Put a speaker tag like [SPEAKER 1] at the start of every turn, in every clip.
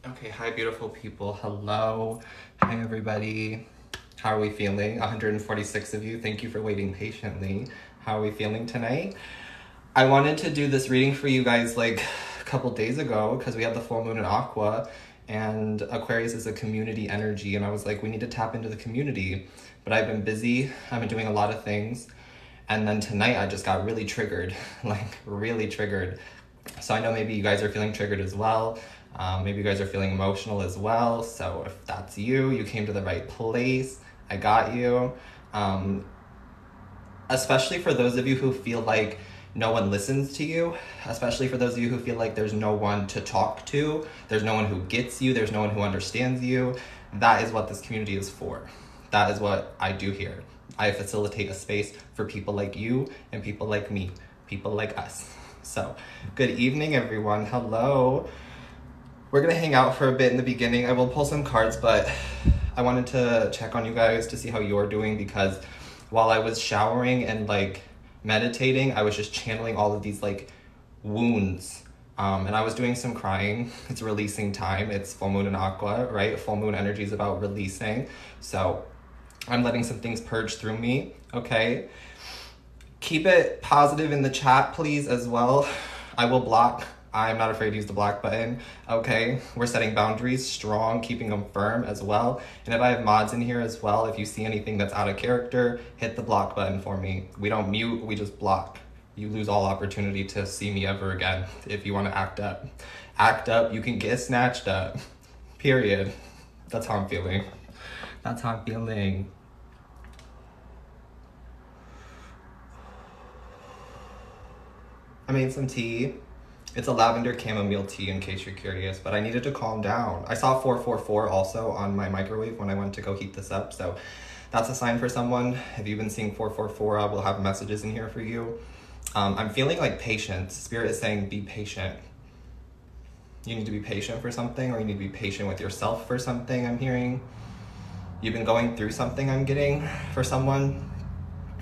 [SPEAKER 1] Okay, hi beautiful people. Hello. Hi everybody. How are we feeling? 146 of you. Thank you for waiting patiently. How are we feeling tonight? I wanted to do this reading for you guys like a couple days ago because we had the full moon in Aqua and Aquarius is a community energy, and I was like, we need to tap into the community. But I've been busy. I've been doing a lot of things. And then tonight I just got really triggered, like really triggered. So I know maybe you guys are feeling triggered as well. Maybe you guys are feeling emotional as well. So if that's you, you came to the right place. I got you. Especially for those of you who feel like no one listens to you, especially for those of you who feel like there's no one to talk to, there's no one who gets you, there's no one who understands you. That is what this community is for. That is what I do here. I facilitate a space for people like you and people like me, people like us. So, good evening, everyone. Hello. We're gonna hang out for a bit in the beginning. I will pull some cards, but I wanted to check on you guys to see how you're doing, because while I was showering and like meditating, I was just channeling all of these like wounds. And I was doing some crying. It's releasing time. It's full moon in Aqua, right? Full moon energy is about releasing. So I'm letting some things purge through me, okay? Keep it positive in the chat, please, as well. I will block. I'm not afraid to use the block button, okay? We're setting boundaries strong, keeping them firm as well. And if I have mods in here as well, if you see anything that's out of character, hit the block button for me. We don't mute, we just block. You lose all opportunity to see me ever again if you want to act up. Act up, you can get snatched up. Period. That's how I'm feeling. That's how I'm feeling. I made some tea. It's a lavender chamomile tea in case you're curious, but I needed to calm down. I saw 444 also on my microwave when I went to go heat this up, so that's a sign for someone. If you've been seeing 444, I will have messages in here for you. I'm feeling like patience. Spirit is saying be patient. You need to be patient for something, or you need to be patient with yourself for something, I'm hearing. You've been going through something, I'm getting, for someone.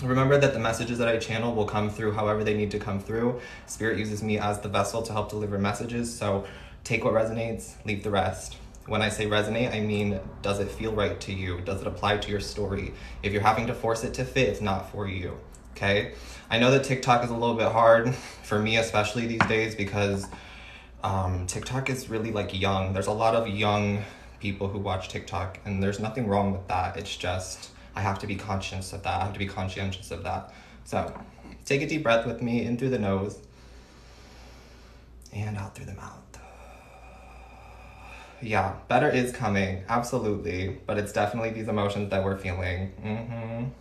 [SPEAKER 1] Remember that the messages that I channel will come through however they need to come through. Spirit uses me as the vessel to help deliver messages, so take what resonates, leave the rest. When I say resonate, I mean, does it feel right to you? Does it apply to your story? If you're having to force it to fit, it's not for you, okay? I know that TikTok is a little bit hard, for me especially these days, because TikTok is really like young. There's a lot of young people who watch TikTok, and there's nothing wrong with that. It's just, I have to be conscious of that. I have to be conscientious of that. So take a deep breath with me, in through the nose and out through the mouth. Yeah, better is coming, absolutely. But it's definitely these emotions that we're feeling.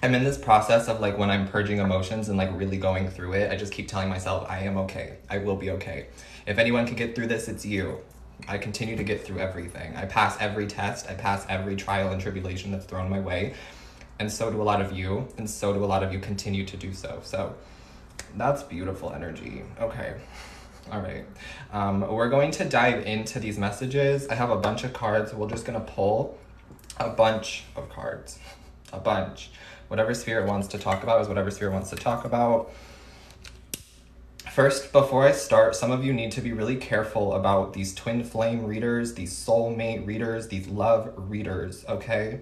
[SPEAKER 1] I'm in this process of like when I'm purging emotions and like really going through it, I just keep telling myself, I am okay. I will be okay. If anyone can get through this, it's you. I continue to get through everything. I pass every test. I pass every trial and tribulation that's thrown my way. And so do a lot of you. And so do a lot of you continue to do so. So that's beautiful energy. Okay. All right. We're going to dive into these messages. I have a bunch of cards. We're just going to pull a bunch of cards. A bunch. Whatever Spirit wants to talk about is whatever Spirit wants to talk about. First, before I start, some of you need to be really careful about these twin flame readers, these soulmate readers, these love readers, okay?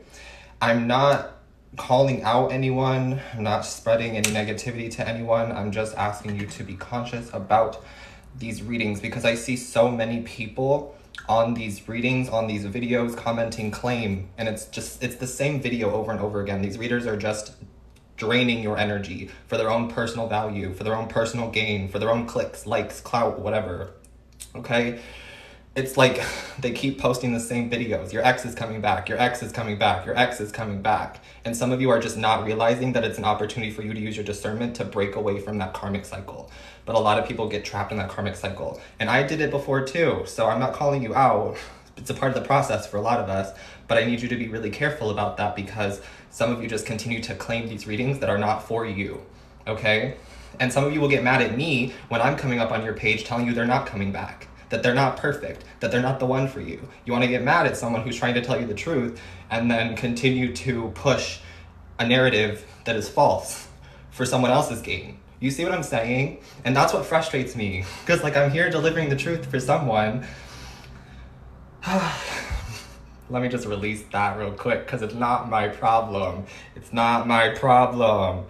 [SPEAKER 1] I'm not calling out anyone. I'm not spreading any negativity to anyone. I'm just asking you to be conscious about these readings, because I see so many people on these readings, on these videos, commenting claim, and it's the same video over and over again. These readers are just draining your energy for their own personal value, for their own personal gain, for their own clicks, likes, clout, whatever, okay? It's like they keep posting the same videos. Your ex is coming back, your ex is coming back, your ex is coming back. And some of you are just not realizing that it's an opportunity for you to use your discernment to break away from that karmic cycle. But a lot of people get trapped in that karmic cycle. And I did it before too, so I'm not calling you out. It's a part of the process for a lot of us, but I need you to be really careful about that, because some of you just continue to claim these readings that are not for you, okay? And some of you will get mad at me when I'm coming up on your page telling you they're not coming back, that they're not perfect, that they're not the one for you. You want to get mad at someone who's trying to tell you the truth and then continue to push a narrative that is false for someone else's gain. You see what I'm saying? And that's what frustrates me. Because like I'm here delivering the truth for someone. Let me just release that real quick because it's not my problem. It's not my problem.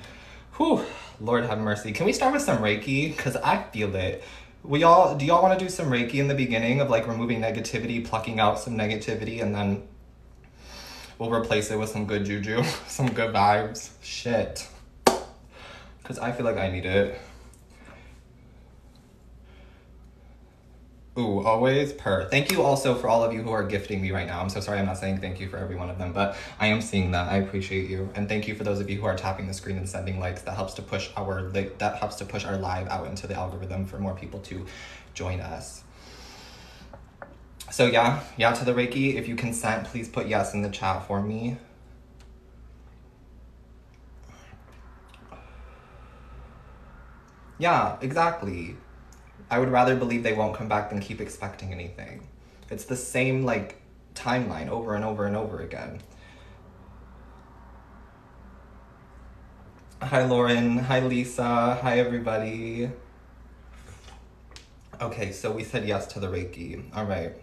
[SPEAKER 1] Whew, Lord have mercy. Can we start with some Reiki? Because I feel it. Do y'all want to do some Reiki in the beginning of like removing negativity, plucking out some negativity, and then we'll replace it with some good juju, some good vibes? Shit. Because I feel like I need it. Ooh, always purr. Thank you also for all of you who are gifting me right now. I'm so sorry I'm not saying thank you for every one of them, but I am seeing that. I appreciate you. And thank you for those of you who are tapping the screen and sending likes. That helps to push our live out into the algorithm for more people to join us. So yeah to the Reiki. If you consent, please put yes in the chat for me. Yeah, exactly. I would rather believe they won't come back than keep expecting anything. It's the same like timeline over and over and over again. Hi Lauren, hi Lisa, hi everybody. Okay, so we said yes to the Reiki. All right.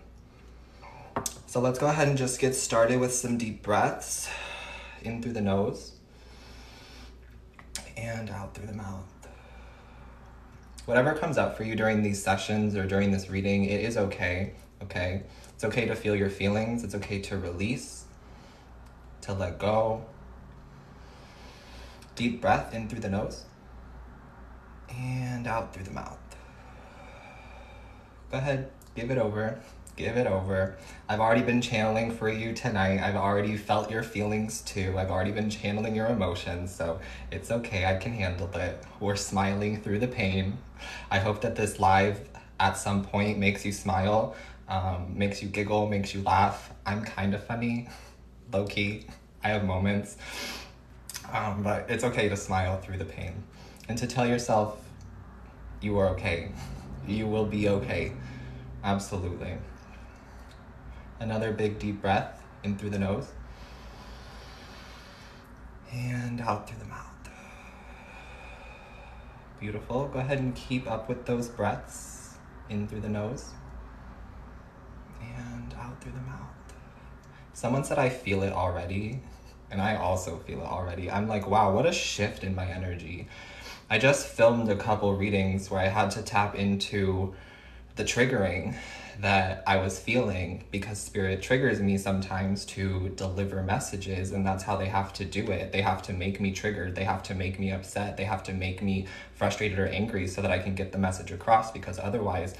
[SPEAKER 1] So let's go ahead and just get started with some deep breaths. In through the nose and out through the mouth. Whatever comes up for you during these sessions or during this reading, it is okay, okay? It's okay to feel your feelings. It's okay to release, to let go. Deep breath in through the nose and out through the mouth. Go ahead, give it over. Give it over. I've already been channeling for you tonight. I've already felt your feelings too. I've already been channeling your emotions, so it's okay. I can handle it. We're smiling through the pain. I hope that this live at some point makes you smile, makes you giggle, makes you laugh. I'm kind of funny, low key. I have moments, but it's okay to smile through the pain and to tell yourself you are okay. You will be okay. Absolutely. Another big deep breath in through the nose and out through the mouth. Beautiful. Go ahead and keep up with those breaths in through the nose and out through the mouth. Someone said I feel it already, and I also feel it already. I'm like, wow, what a shift in my energy. I just filmed a couple readings where I had to tap into the triggering that I was feeling because spirit triggers me sometimes to deliver messages, and that's how they have to do it. They have to make me triggered. They have to make me upset. They have to make me frustrated or angry so that I can get the message across, because otherwise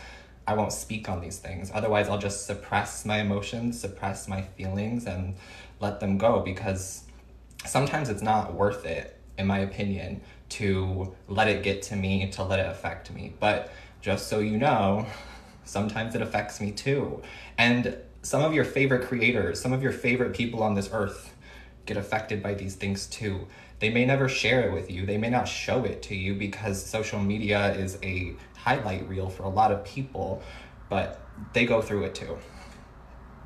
[SPEAKER 1] I won't speak on these things. Otherwise I'll just suppress my emotions, suppress my feelings, and let them go, because sometimes it's not worth it, in my opinion, to let it get to me, to let it affect me. But just so you know, sometimes it affects me too. And some of your favorite creators, some of your favorite people on this earth get affected by these things too. They may never share it with you. They may not show it to you because social media is a highlight reel for a lot of people, but they go through it too.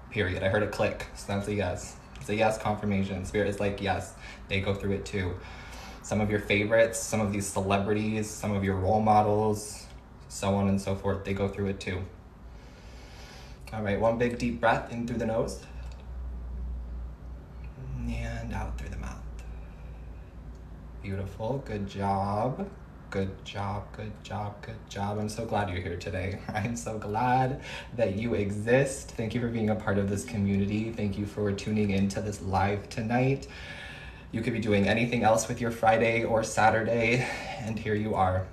[SPEAKER 1] Period. I heard a click, so that's a yes. It's a yes confirmation. Spirit is like, yes, they go through it too. Some of your favorites, some of these celebrities, some of your role models, so on and so forth, they go through it too. All right, one big deep breath in through the nose and out through the mouth. Beautiful, good job. Good job, good job, good job. I'm so glad you're here today. I'm so glad that you exist. Thank you for being a part of this community. Thank you for tuning into this live tonight. You could be doing anything else with your Friday or Saturday, and here you are,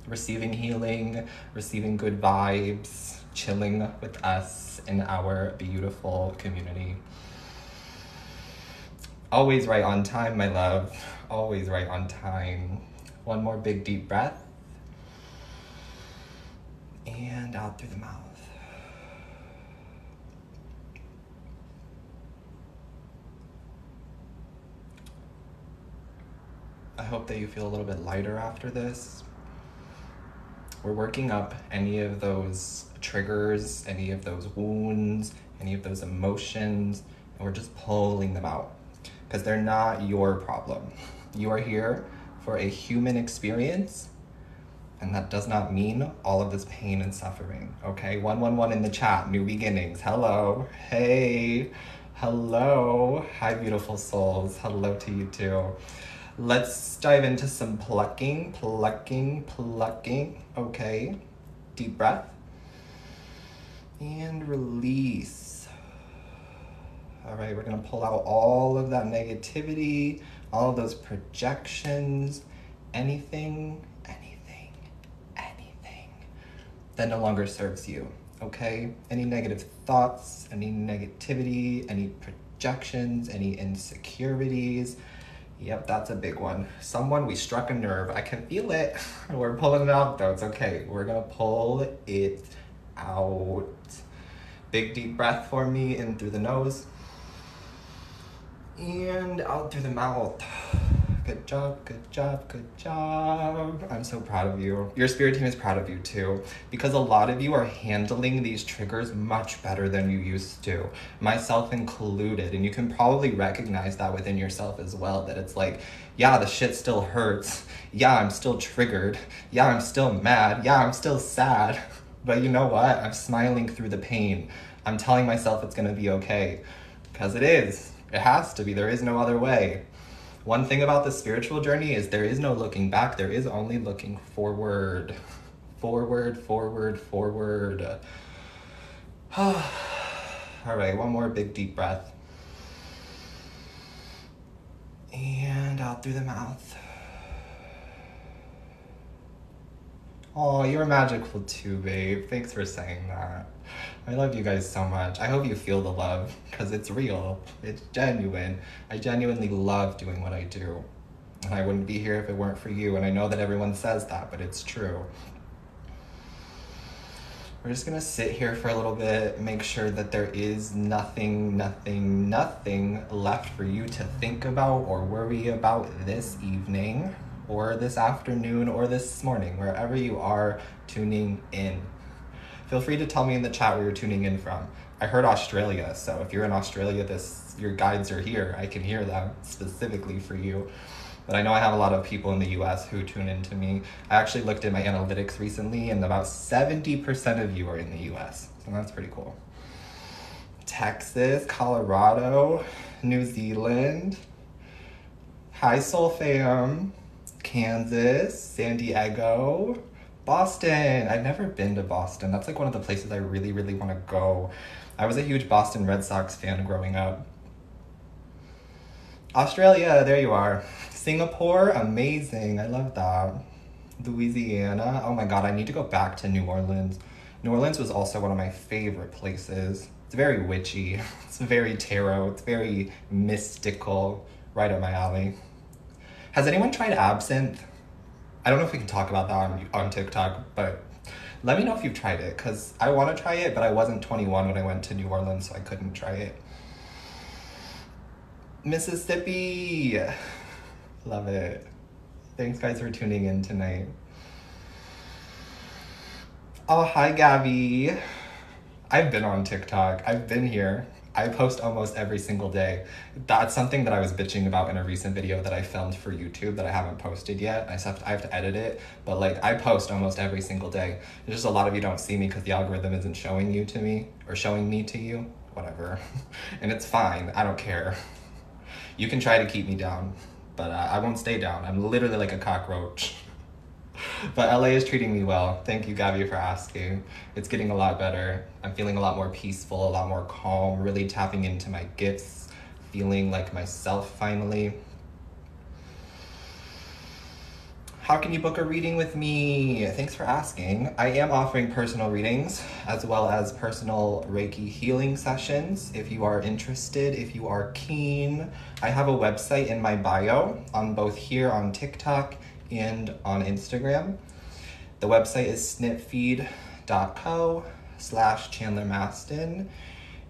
[SPEAKER 1] receiving healing, receiving good vibes, chilling with us in our beautiful community. Always right on time, my love. Always right on time. One more big deep breath. And out through the mouth. I hope that you feel a little bit lighter after this. We're working up any of those triggers, any of those wounds, any of those emotions, and we're just pulling them out because they're not your problem. You are here for a human experience. And that does not mean all of this pain and suffering, okay? 111 in the chat, new beginnings. Hello, hey, hello. Hi, beautiful souls. Hello to you too. Let's dive into some plucking, okay? Deep breath. And release. All right, we're gonna pull out all of that negativity, all of those projections, anything that no longer serves you, okay? Any negative thoughts, any negativity, any projections, any insecurities. Yep, that's a big one. We struck a nerve. I can feel it. We're pulling it out though, it's okay. We're gonna pull it out. Big deep breath for me, in through the nose and out through the mouth. Good job. I'm so proud of you. Your spirit team is proud of you too, because a lot of you are handling these triggers much better than you used to, myself included. And you can probably recognize that within yourself as well, that it's like, yeah, the shit still hurts. Yeah, I'm still triggered. Yeah, I'm still mad. Yeah, I'm still sad. But you know what? I'm smiling through the pain. I'm telling myself it's gonna be okay, because it is. It has to be. There is no other way. One thing about the spiritual journey is there is no looking back. There is only looking forward. Forward. All right, one more big deep breath. And out through the mouth. Oh, you're magical too, babe. Thanks for saying that. I love you guys so much. I hope you feel the love, because it's real. It's genuine. I genuinely love doing what I do. And I wouldn't be here if it weren't for you. And I know that everyone says that, but it's true. We're just gonna sit here for a little bit, make sure that there is nothing left for you to think about or worry about this evening, or this afternoon, or this morning, wherever you are tuning in. Feel free to tell me in the chat where you're tuning in from. I heard Australia, so if you're in Australia, your guides are here. I can hear them specifically for you. But I know I have a lot of people in the US who tune into me. I actually looked at my analytics recently, and about 70% of you are in the US. So that's pretty cool. Texas, Colorado, New Zealand. Hi, Soul Fam. Kansas, San Diego, Boston. I've never been to Boston. That's like one of the places I really want to go. I was a huge Boston Red Sox fan growing up. Australia, there you are. Singapore, amazing. I love that. Louisiana, oh my God, I need to go back to New Orleans. New Orleans was also one of my favorite places. It's very witchy. It's very tarot. It's very mystical. Right up my alley. Has anyone tried absinthe? I don't know if we can talk about that on TikTok, but let me know if you've tried it, because I want to try it, but I wasn't 21 when I went to New Orleans, so I couldn't try it. Mississippi. Love it. Thanks, guys, for tuning in tonight. Oh, hi, Gabby. I've been on TikTok. I've been here. I post almost every single day. That's something that I was bitching about in a recent video that I filmed for YouTube that I haven't posted yet. I have to edit it, but like I post almost every single day. There's just a lot of you don't see me because the algorithm isn't showing you to me, or showing me to you, whatever. And it's fine, I don't care. You can try to keep me down, but I won't stay down. I'm literally like a cockroach. But LA is treating me well. Thank you, Gabby, for asking. It's getting a lot better. I'm feeling a lot more peaceful, a lot more calm, really tapping into my gifts, feeling like myself finally. How can you book a reading with me? Thanks for asking. I am offering personal readings as well as personal Reiki healing sessions. If you are interested, if you are keen, I have a website in my bio on both here on TikTok and on Instagram. The website is snipfeed.co/Chandler Mastin.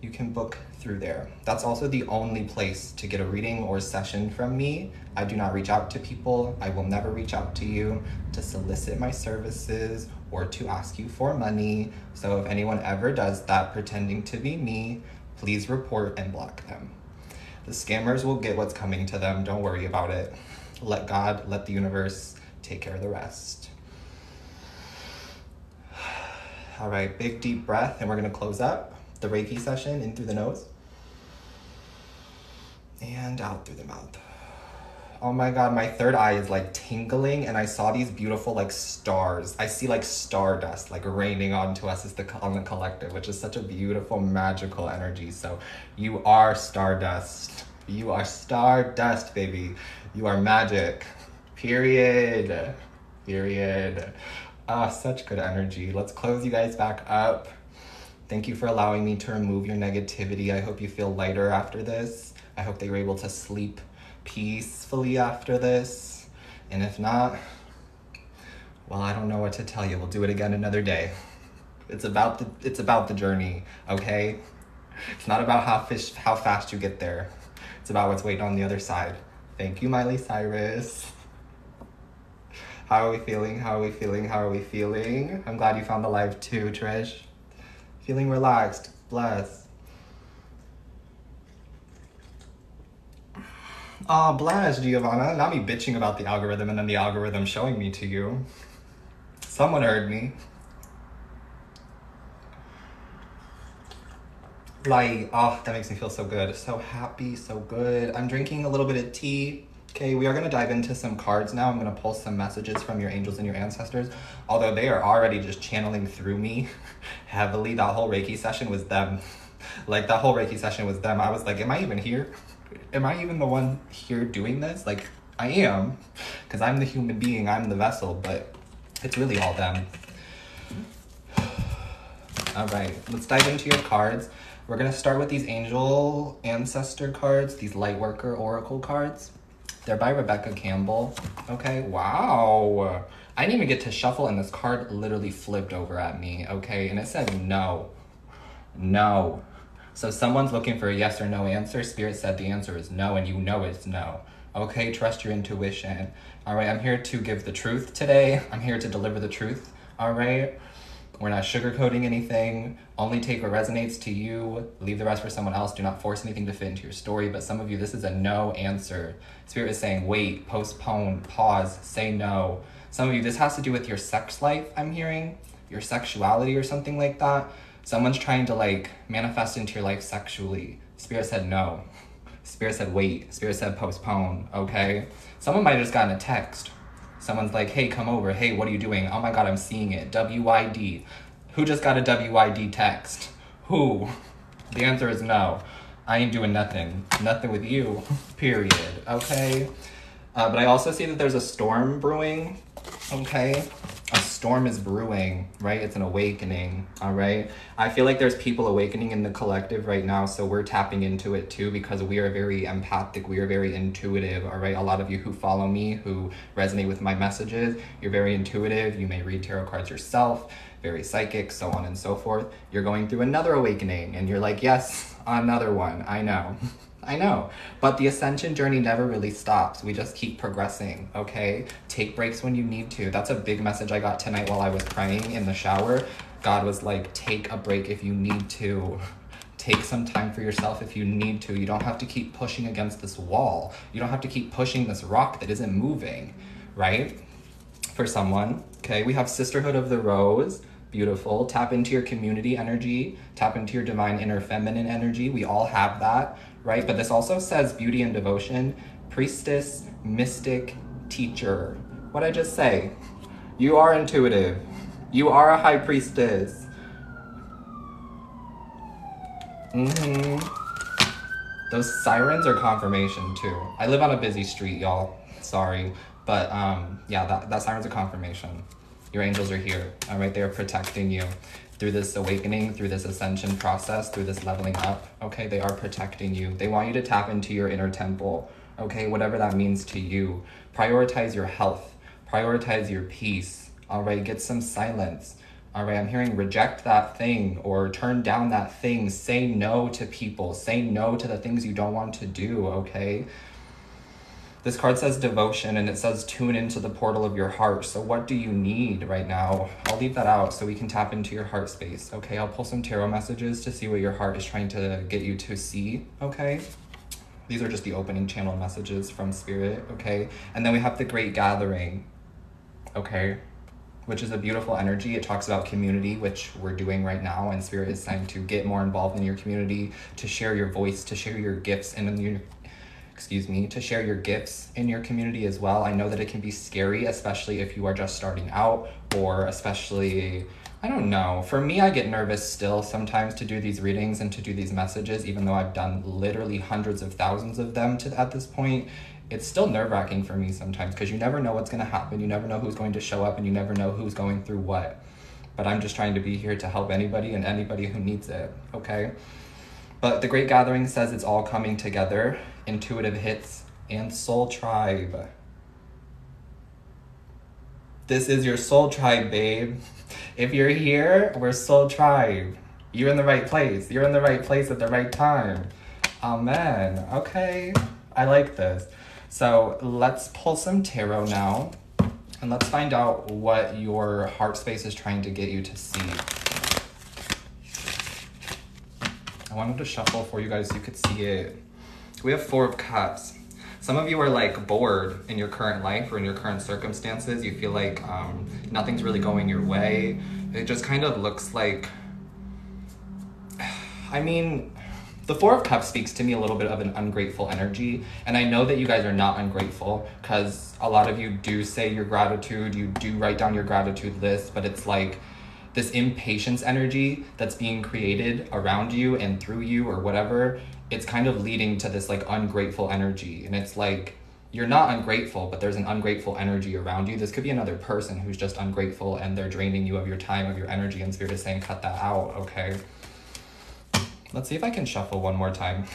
[SPEAKER 1] You can book through there. That's also the only place to get a reading or session from me. I do not reach out to people. I will never reach out to you to solicit my services or to ask you for money. So if anyone ever does that pretending to be me, please report and block them. The scammers will get what's coming to them. Don't worry about it. let God, let the universe take care of the rest. All right, big deep breath, and we're gonna close up the Reiki session in through the nose and out through the mouth. Oh my God, my third eye is like tingling, and I saw these beautiful like stars. I see like stardust like raining onto us on the collective, which is such a beautiful, magical energy. So you are stardust. You are stardust, baby. You are magic. Period. Period. Ah, such good energy. Let's close you guys back up. Thank you for allowing me to remove your negativity. I hope you feel lighter after this. I hope that you're able to sleep peacefully after this. And if not, well, I don't know what to tell you. We'll do it again another day. It's about the journey, okay? It's not about how fast you get there. It's about what's waiting on the other side. Thank you, Miley Cyrus. How are we feeling? How are we feeling? How are we feeling? I'm glad you found the live too, Trish. Feeling relaxed, blessed. Oh, bless, Giovanna. Not me bitching about the algorithm and then the algorithm showing me to you. Someone heard me. Like, oh, that makes me feel so good. So happy, so good. I'm drinking a little bit of tea. Okay, we are going to dive into some cards now. I'm going to pull some messages from your angels and your ancestors. Although they are already just channeling through me heavily. That whole Reiki session was them. Like, that whole Reiki session was them. I was like, am I even here? Am I even the one here doing this? Like, I am, because I'm the human being, I'm the vessel, but it's really all them. All right, let's dive into your cards. We're gonna start with these angel ancestor cards, these Lightworker Oracle cards. They're by Rebecca Campbell. Okay, wow. I didn't even get to shuffle, and this card literally flipped over at me, okay? And it said no. No. So someone's looking for a yes or no answer. Spirit said the answer is no, and you know it's no. Okay, trust your intuition. All right, I'm here to give the truth today. I'm here to deliver the truth, all right? We're not sugarcoating anything. Only take what resonates to you. Leave the rest for someone else. Do not force anything to fit into your story. But some of you, this is a no answer. Spirit is saying wait, postpone, pause, say no. Some of you, this has to do with your sex life, I'm hearing. Your sexuality or something like that. Someone's trying to like manifest into your life sexually. Spirit said no. Spirit said wait. Spirit said postpone, okay? Someone might have just gotten a text. Someone's like, hey, come over. Hey, what are you doing? Oh my God, I'm seeing it. WYD. Who just got a WYD text? Who? The answer is no. I ain't doing nothing. Nothing with you, period, okay? But I also see that there's a storm brewing, okay? A storm is brewing, right? It's an awakening, all right? I feel like there's people awakening in the collective right now, so we're tapping into it too because we are very empathic, we are very intuitive, all right? A lot of you who follow me, who resonate with my messages, you're very intuitive, you may read tarot cards yourself, very psychic, so on and so forth. You're going through another awakening, and you're like, yes, another one, I know. I know, but the ascension journey never really stops. We just keep progressing, okay? Take breaks when you need to. That's a big message I got tonight while I was praying in the shower. God was like, take a break if you need to. Take some time for yourself if you need to. You don't have to keep pushing against this wall. You don't have to keep pushing this rock that isn't moving, right? For someone, okay? We have Sisterhood of the Rose. Beautiful. Tap into your community energy. Tap into your divine inner feminine energy. We all have that, right? But this also says beauty and devotion, priestess, mystic, teacher. What'd I just say? You are intuitive. You are a high priestess. Those sirens are confirmation too. I live on a busy street, y'all. Sorry. But yeah, that siren's a confirmation. Your angels are here, all right? They are protecting you through this awakening, through this ascension process, through this leveling up, okay? They are protecting you. They want you to tap into your inner temple, okay? Whatever that means to you. Prioritize your health. Prioritize your peace, all right? Get some silence, all right? I'm hearing reject that thing or turn down that thing. Say no to people. Say no to the things you don't want to do, okay? This card says devotion, and it says tune into the portal of your heart. So what do you need right now? I'll leave that out so we can tap into your heart space, okay? I'll pull some tarot messages to see what your heart is trying to get you to see, okay? These are just the opening channel messages from Spirit, okay? And then we have the Great Gathering, okay? Which is a beautiful energy. It talks about community, which we're doing right now, and Spirit is saying to get more involved in your community, to share your voice, to share your gifts, and to share your gifts in your community as well. I know that it can be scary, especially if you are just starting out, or especially, I don't know. For me, I get nervous still sometimes to do these readings and to do these messages, even though I've done literally hundreds of thousands of them at this point. It's still nerve-wracking for me sometimes because you never know what's going to happen. You never know who's going to show up, and you never know who's going through what. But I'm just trying to be here to help anybody and anybody who needs it, okay? But the Great Gathering says it's all coming together. Intuitive hits and soul tribe. This is your soul tribe, babe. If you're here, we're soul tribe. You're in the right place. You're in the right place at the right time. Amen. Okay. I like this. So let's pull some tarot now, and let's find out what your heart space is trying to get you to see. I wanted to shuffle for you guys so you could see it. We have 4 of Cups. Some of you are like bored in your current life or in your current circumstances. You feel like nothing's really going your way. It just kind of looks like, I mean, the 4 of Cups speaks to me a little bit of an ungrateful energy. And I know that you guys are not ungrateful because a lot of you do say your gratitude. You do write down your gratitude list, but it's like this impatience energy that's being created around you and through you or whatever. It's kind of leading to this like ungrateful energy. And it's like, you're not ungrateful, but there's an ungrateful energy around you. This could be another person who's just ungrateful and they're draining you of your time, of your energy, and Spirit is saying, cut that out, okay? Let's see if I can shuffle one more time.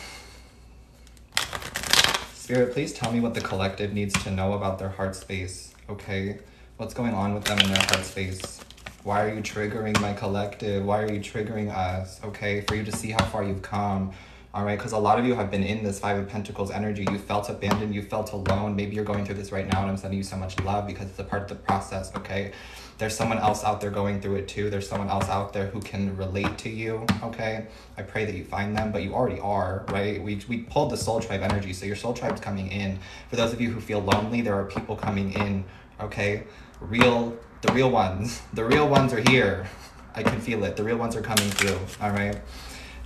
[SPEAKER 1] Spirit, please tell me what the collective needs to know about their heart space, okay? What's going on with them in their heart space? Why are you triggering my collective? Why are you triggering us, okay? For you to see how far you've come, all right? Because a lot of you have been in this 5 of Pentacles energy. You felt abandoned, you felt alone. Maybe you're going through this right now and I'm sending you so much love because it's a part of the process, okay? There's someone else out there going through it too. There's someone else out there who can relate to you, okay? I pray that you find them, but you already are, right? We pulled the soul tribe energy, so your soul tribe's coming in. For those of you who feel lonely, there are people coming in, okay? The real ones. The real ones are here. I can feel it. The real ones are coming through, all right?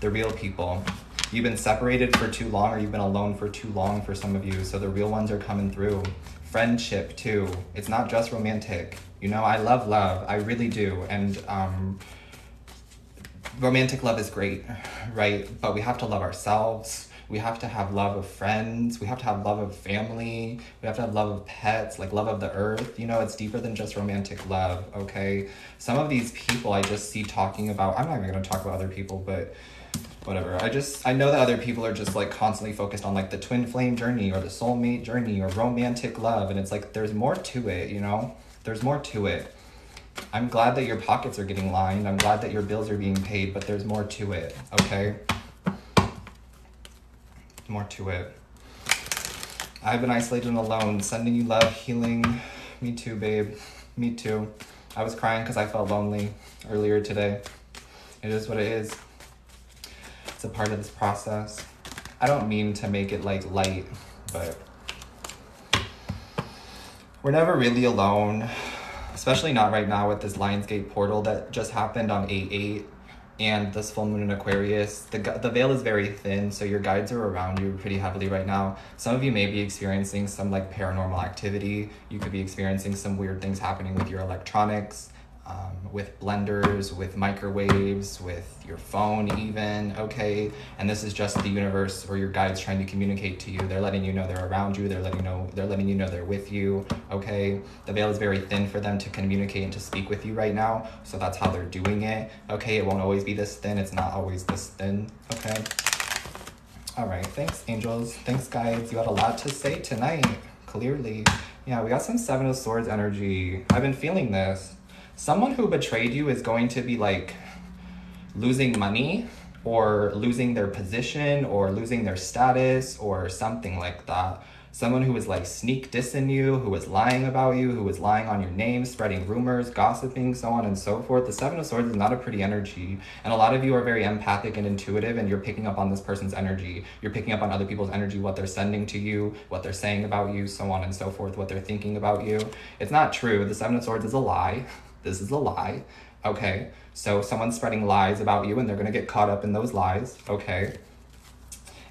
[SPEAKER 1] The real people. You've been separated for too long, or you've been alone for too long for some of you, so the real ones are coming through. Friendship too. It's not just romantic. You know, I love love. I really do. And romantic love is great, right? But we have to love ourselves. We have to have love of friends. We have to have love of family. We have to have love of pets, like love of the earth. You know, it's deeper than just romantic love, okay? Some of these people I just see talking about, I'm not even going to talk about other people, but whatever. I know that other people are just like constantly focused on like the twin flame journey or the soulmate journey or romantic love. And it's like, there's more to it, you know? There's more to it. I'm glad that your pockets are getting lined. I'm glad that your bills are being paid, but there's more to it, okay? More to it. I've been isolated and alone, sending you love, healing. Me too, babe. Me too. I was crying because I felt lonely earlier today. It is what it is. It's a part of this process. I don't mean to make it like light, but we're never really alone, especially not right now with this Lionsgate portal that just happened on 8/8 and this full moon in Aquarius. The veil is very thin, so your guides are around you pretty heavily right now. Some of you may be experiencing some like paranormal activity. You could be experiencing some weird things happening with your electronics, with blenders, with microwaves, with your phone even, okay? And this is just the universe or your guides trying to communicate to you. They're letting you know they're around you. They're letting you know they're with you, okay? The veil is very thin for them to communicate and to speak with you right now, so that's how they're doing it, okay? It won't always be this thin. It's not always this thin, okay? All right, thanks, angels. Thanks, guides. You had a lot to say tonight, clearly. Yeah, we got some 7 of Swords energy. I've been feeling this. Someone who betrayed you is going to be like losing money or losing their position or losing their status or something like that. Someone who was like sneak dissing you, who was lying about you, who was lying on your name, spreading rumors, gossiping, so on and so forth. The Seven of Swords is not a pretty energy. And a lot of you are very empathic and intuitive, and you're picking up on this person's energy. You're picking up on other people's energy, what they're sending to you, what they're saying about you, so on and so forth, what they're thinking about you. It's not true. The Seven of Swords is a lie. This is a lie. Okay, so someone's spreading lies about you and they're gonna get caught up in those lies, okay?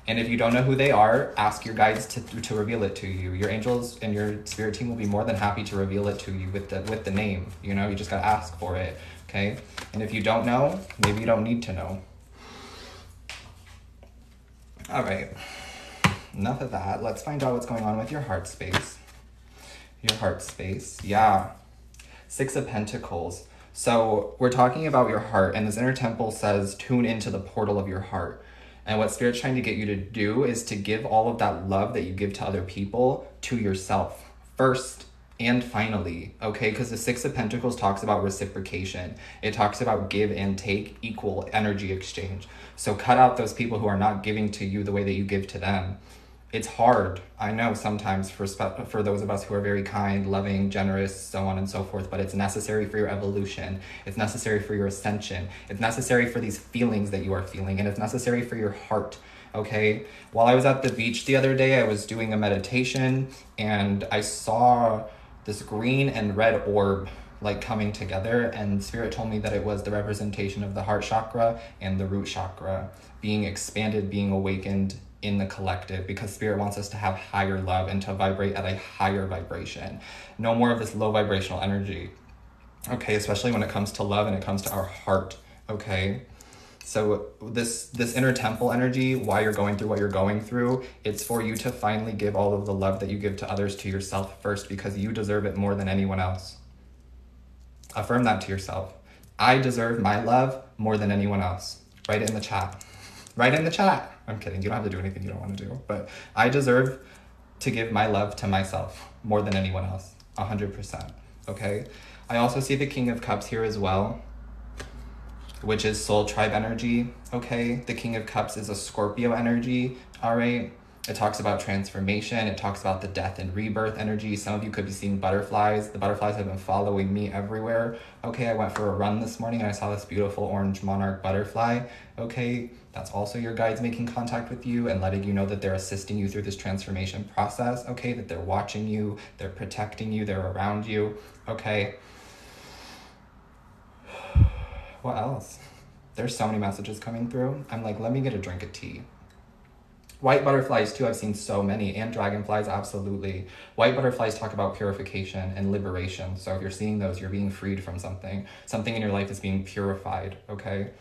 [SPEAKER 1] And if you don't know who they are, ask your guides to reveal it to you. Your angels and your spirit team will be more than happy to reveal it to you with the name. You know, you just gotta ask for it, okay? And if you don't know, maybe you don't need to know. All right, enough of that. Let's find out what's going on with your heart space. Your heart space, yeah. Six of Pentacles. So we're talking about your heart, and this inner temple says tune into the portal of your heart. And what Spirit's trying to get you to do is to give all of that love that you give to other people to yourself first and finally, okay? Because the Six of Pentacles talks about reciprocation. It talks about give and take, equal energy exchange. So cut out those people who are not giving to you the way that you give to them. It's hard, I know, sometimes for those of us who are very kind, loving, generous, so on and so forth, but it's necessary for your evolution. It's necessary for your ascension. It's necessary for these feelings that you are feeling, and it's necessary for your heart, okay? While I was at the beach the other day, I was doing a meditation, and I saw this green and red orb like coming together, and Spirit told me that it was the representation of the heart chakra and the root chakra being expanded, being awakened in the collective, because Spirit wants us to have higher love and to vibrate at a higher vibration. No more of this low vibrational energy, okay? Especially when it comes to love and it comes to our heart, okay? So this inner temple energy, why you're going through what you're going through, it's for you to finally give all of the love that you give to others to yourself first, because you deserve it more than anyone else. Affirm that to yourself. I deserve my love more than anyone else. Write it in the chat. Write in the chat. I'm kidding. You don't have to do anything you don't want to do. But I deserve to give my love to myself more than anyone else. 100%. Okay? I also see the King of Cups here as well, which is soul tribe energy. Okay? The King of Cups is a Scorpio energy. All right? It talks about transformation. It talks about the death and rebirth energy. Some of you could be seeing butterflies. The butterflies have been following me everywhere. Okay, I went for a run this morning and I saw this beautiful orange monarch butterfly. Okay, that's also your guides making contact with you and letting you know that they're assisting you through this transformation process. Okay, that they're watching you, they're protecting you, they're around you. Okay. What else? There's so many messages coming through. I'm like, let me get a drink of tea. White butterflies too, I've seen so many, and dragonflies, absolutely. White butterflies talk about purification and liberation. So if you're seeing those, you're being freed from something. Something in your life is being purified, okay?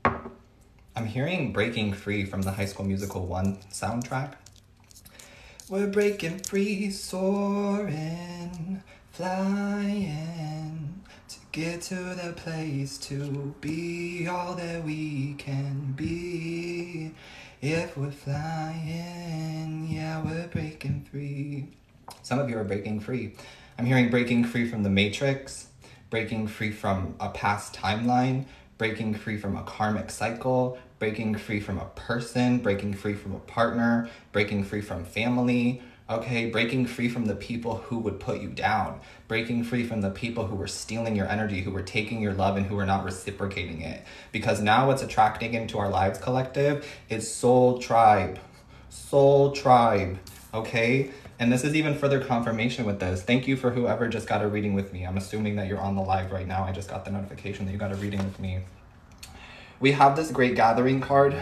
[SPEAKER 1] I'm hearing breaking free from the High School Musical 1 soundtrack. We're breaking free, soaring, flying, to get to the place to be all that we can be. If we're flying, yeah, we're breaking free. Some of you are breaking free. I'm hearing breaking free from the Matrix, breaking free from a past timeline, breaking free from a karmic cycle, breaking free from a person, breaking free from a partner, breaking free from family, okay? Breaking free from the people who would put you down, breaking free from the people who were stealing your energy, who were taking your love and who were not reciprocating it. Because now what's attracting into our lives collective is soul tribe, okay? And this is even further confirmation with this. Thank you for whoever just got a reading with me. I'm assuming that you're on the live right now. I just got the notification that you got a reading with me. We have this Great Gathering card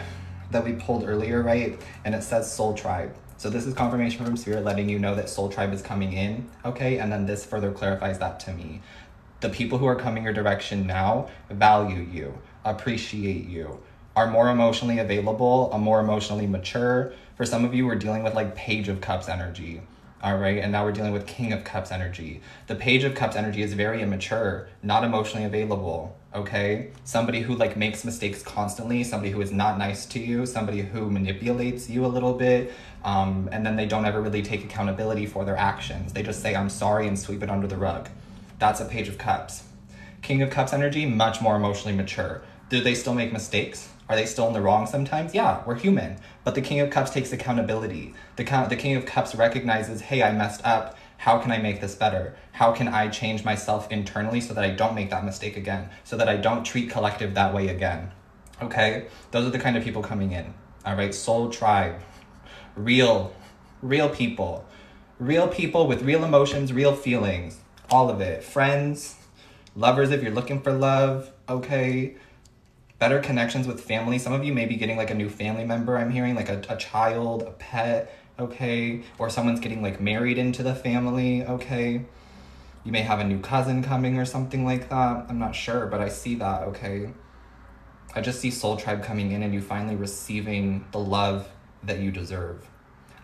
[SPEAKER 1] that we pulled earlier, right? And it says Soul Tribe. So this is confirmation from Spirit letting you know that Soul Tribe is coming in, okay? And then this further clarifies that to me. The people who are coming your direction now value you, appreciate you, are more emotionally available, are more emotionally mature. For some of you, we're dealing with like Page of Cups energy, all right? And now we're dealing with King of Cups energy. The Page of Cups energy is very immature, not emotionally available, okay? Somebody who like makes mistakes constantly, somebody who is not nice to you, somebody who manipulates you a little bit, and then they don't ever really take accountability for their actions. They just say, I'm sorry, and sweep it under the rug. That's a Page of Cups. King of Cups energy, much more emotionally mature. Do they still make mistakes? Are they still in the wrong sometimes? Yeah, we're human. But the King of Cups takes accountability. The King of Cups recognizes, hey, I messed up. How can I make this better? How can I change myself internally so that I don't make that mistake again? So that I don't treat collective that way again. Okay? Those are the kind of people coming in. All right? Soul tribe. Real people. Real people with real emotions, real feelings. All of it. Friends, lovers if you're looking for love. Okay? Better connections with family. Some of you may be getting like a new family member, I'm hearing, like a child, a pet, okay? Or someone's getting like married into the family, okay? You may have a new cousin coming or something like that. I'm not sure, but I see that, okay? I just see soul tribe coming in and you finally receiving the love that you deserve.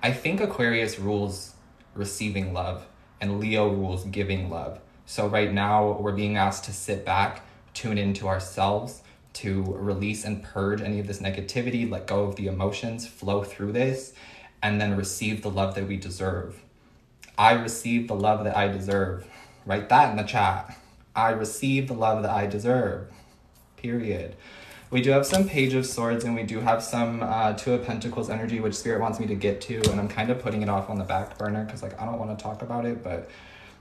[SPEAKER 1] I think Aquarius rules receiving love and Leo rules giving love. So right now we're being asked to sit back, tune into ourselves, to release and purge any of this negativity, let go of the emotions, flow through this, and then receive the love that we deserve. I receive the love that I deserve. Write that in the chat. I receive the love that I deserve. Period. We do have some Page of Swords and we do have some Two of Pentacles energy, which Spirit wants me to get to, and I'm kind of putting it off on the back burner because like I don't want to talk about it, but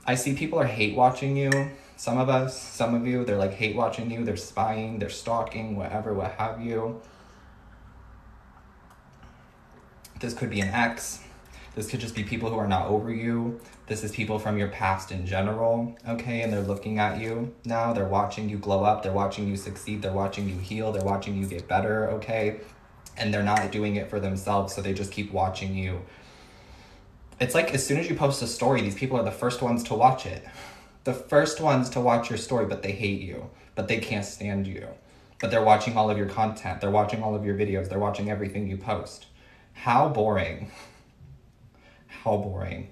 [SPEAKER 1] I see people are hate watching you. Some of us, some of you, they're like hate watching you, they're spying, they're stalking, whatever, what have you. This could be an ex. This could just be people who are not over you. This is people from your past in general, okay? And they're looking at you now. They're watching you glow up. They're watching you succeed. They're watching you heal. They're watching you get better, okay? And they're not doing it for themselves, so they just keep watching you. It's like as soon as you post a story, these people are the first ones to watch it. The first ones to watch your story, but they hate you. But they can't stand you. But they're watching all of your content. They're watching all of your videos. They're watching everything you post. How boring. How boring.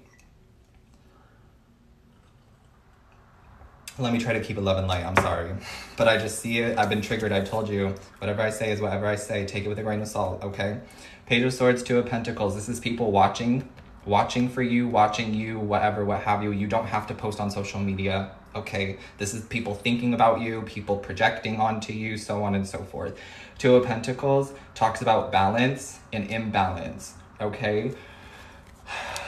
[SPEAKER 1] Let me try to keep it love and light. I'm sorry. But I just see it. I've been triggered. I told you. Whatever I say is whatever I say. Take it with a grain of salt, okay? Page of Swords, Two of Pentacles. This is people watching for you, watching you, whatever, what have you. You don't have to post on social media, okay? This is people thinking about you, people projecting onto you, so on and so forth. Two of Pentacles talks about balance and imbalance, okay?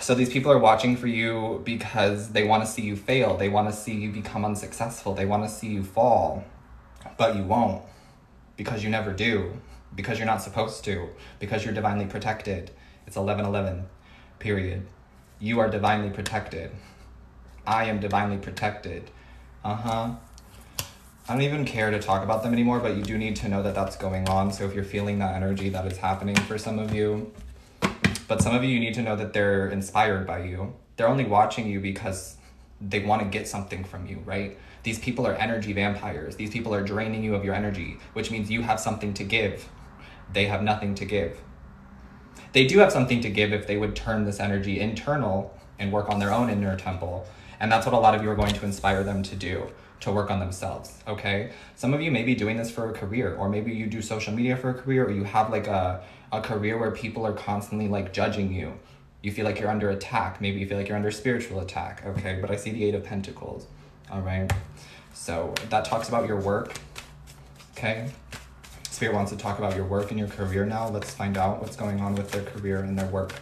[SPEAKER 1] So these people are watching for you because they want to see you fail. They want to see you become unsuccessful. They want to see you fall, but you won't because you never do, because you're not supposed to, because you're divinely protected. It's 11/11. Period. You are divinely protected. I am divinely protected. I don't even care to talk about them anymore, but you do need to know that that's going on. So if you're feeling that energy, that is happening for some of you. But some of you need to know that they're inspired by you. They're only watching you because they want to get something from you, right? These people are energy vampires. These people are draining you of your energy, which means you have something to give. They have nothing to give. They do have something to give if they would turn this energy internal and work on their own inner temple. And that's what a lot of you are going to inspire them to do, to work on themselves, okay? Some of you may be doing this for a career, or maybe you do social media for a career, or you have like a career where people are constantly like judging you. You feel like you're under attack. Maybe you feel like you're under spiritual attack, okay? But I see the Eight of Pentacles, all right? So that talks about your work, okay? Spirit wants to talk about your work and your career now. Let's find out what's going on with their career and their work.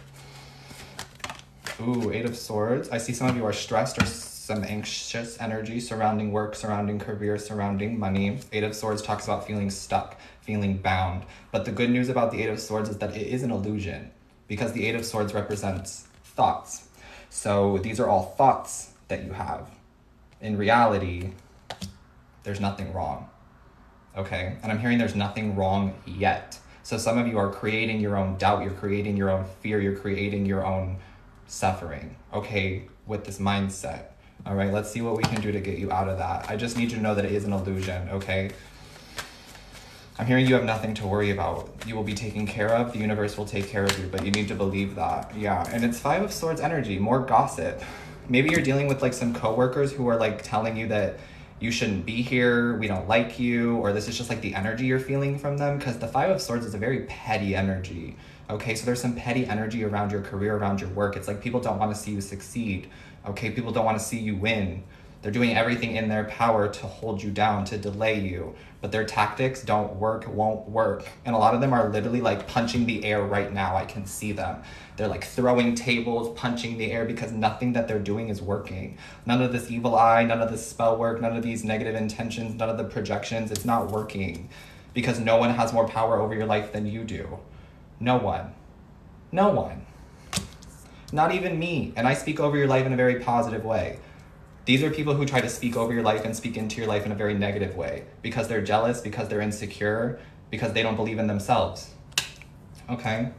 [SPEAKER 1] Ooh, Eight of Swords. I see some of you are stressed or some anxious energy surrounding work, surrounding career, surrounding money. Eight of Swords talks about feeling stuck, feeling bound. But the good news about the Eight of Swords is that it is an illusion because the Eight of Swords represents thoughts. So these are all thoughts that you have. In reality, there's nothing wrong. Okay, and I'm hearing there's nothing wrong yet. So some of you are creating your own doubt, you're creating your own fear, you're creating your own suffering, okay, with this mindset. All right, let's see what we can do to get you out of that. I just need you to know that it is an illusion, okay? I'm hearing you have nothing to worry about. You will be taken care of, the universe will take care of you, but you need to believe that, yeah. And it's Five of Swords energy, more gossip. Maybe you're dealing with like some coworkers who are like telling you that you shouldn't be here, we don't like you, or this is just like the energy you're feeling from them, because the Five of Swords is a very petty energy, okay? So there's some petty energy around your career, around your work. It's like people don't want to see you succeed, okay? People don't want to see you win, They're doing everything in their power to hold you down, to delay you. But their tactics don't work, won't work. And a lot of them are literally like punching the air right now. I can see them. They're like throwing tables, punching the air because nothing that they're doing is working. None of this evil eye, none of this spell work, none of these negative intentions, none of the projections, it's not working. Because no one has more power over your life than you do. No one. No one. Not even me. And I speak over your life in a very positive way. These are people who try to speak over your life and speak into your life in a very negative way because they're jealous, because they're insecure, because they don't believe in themselves. Okay?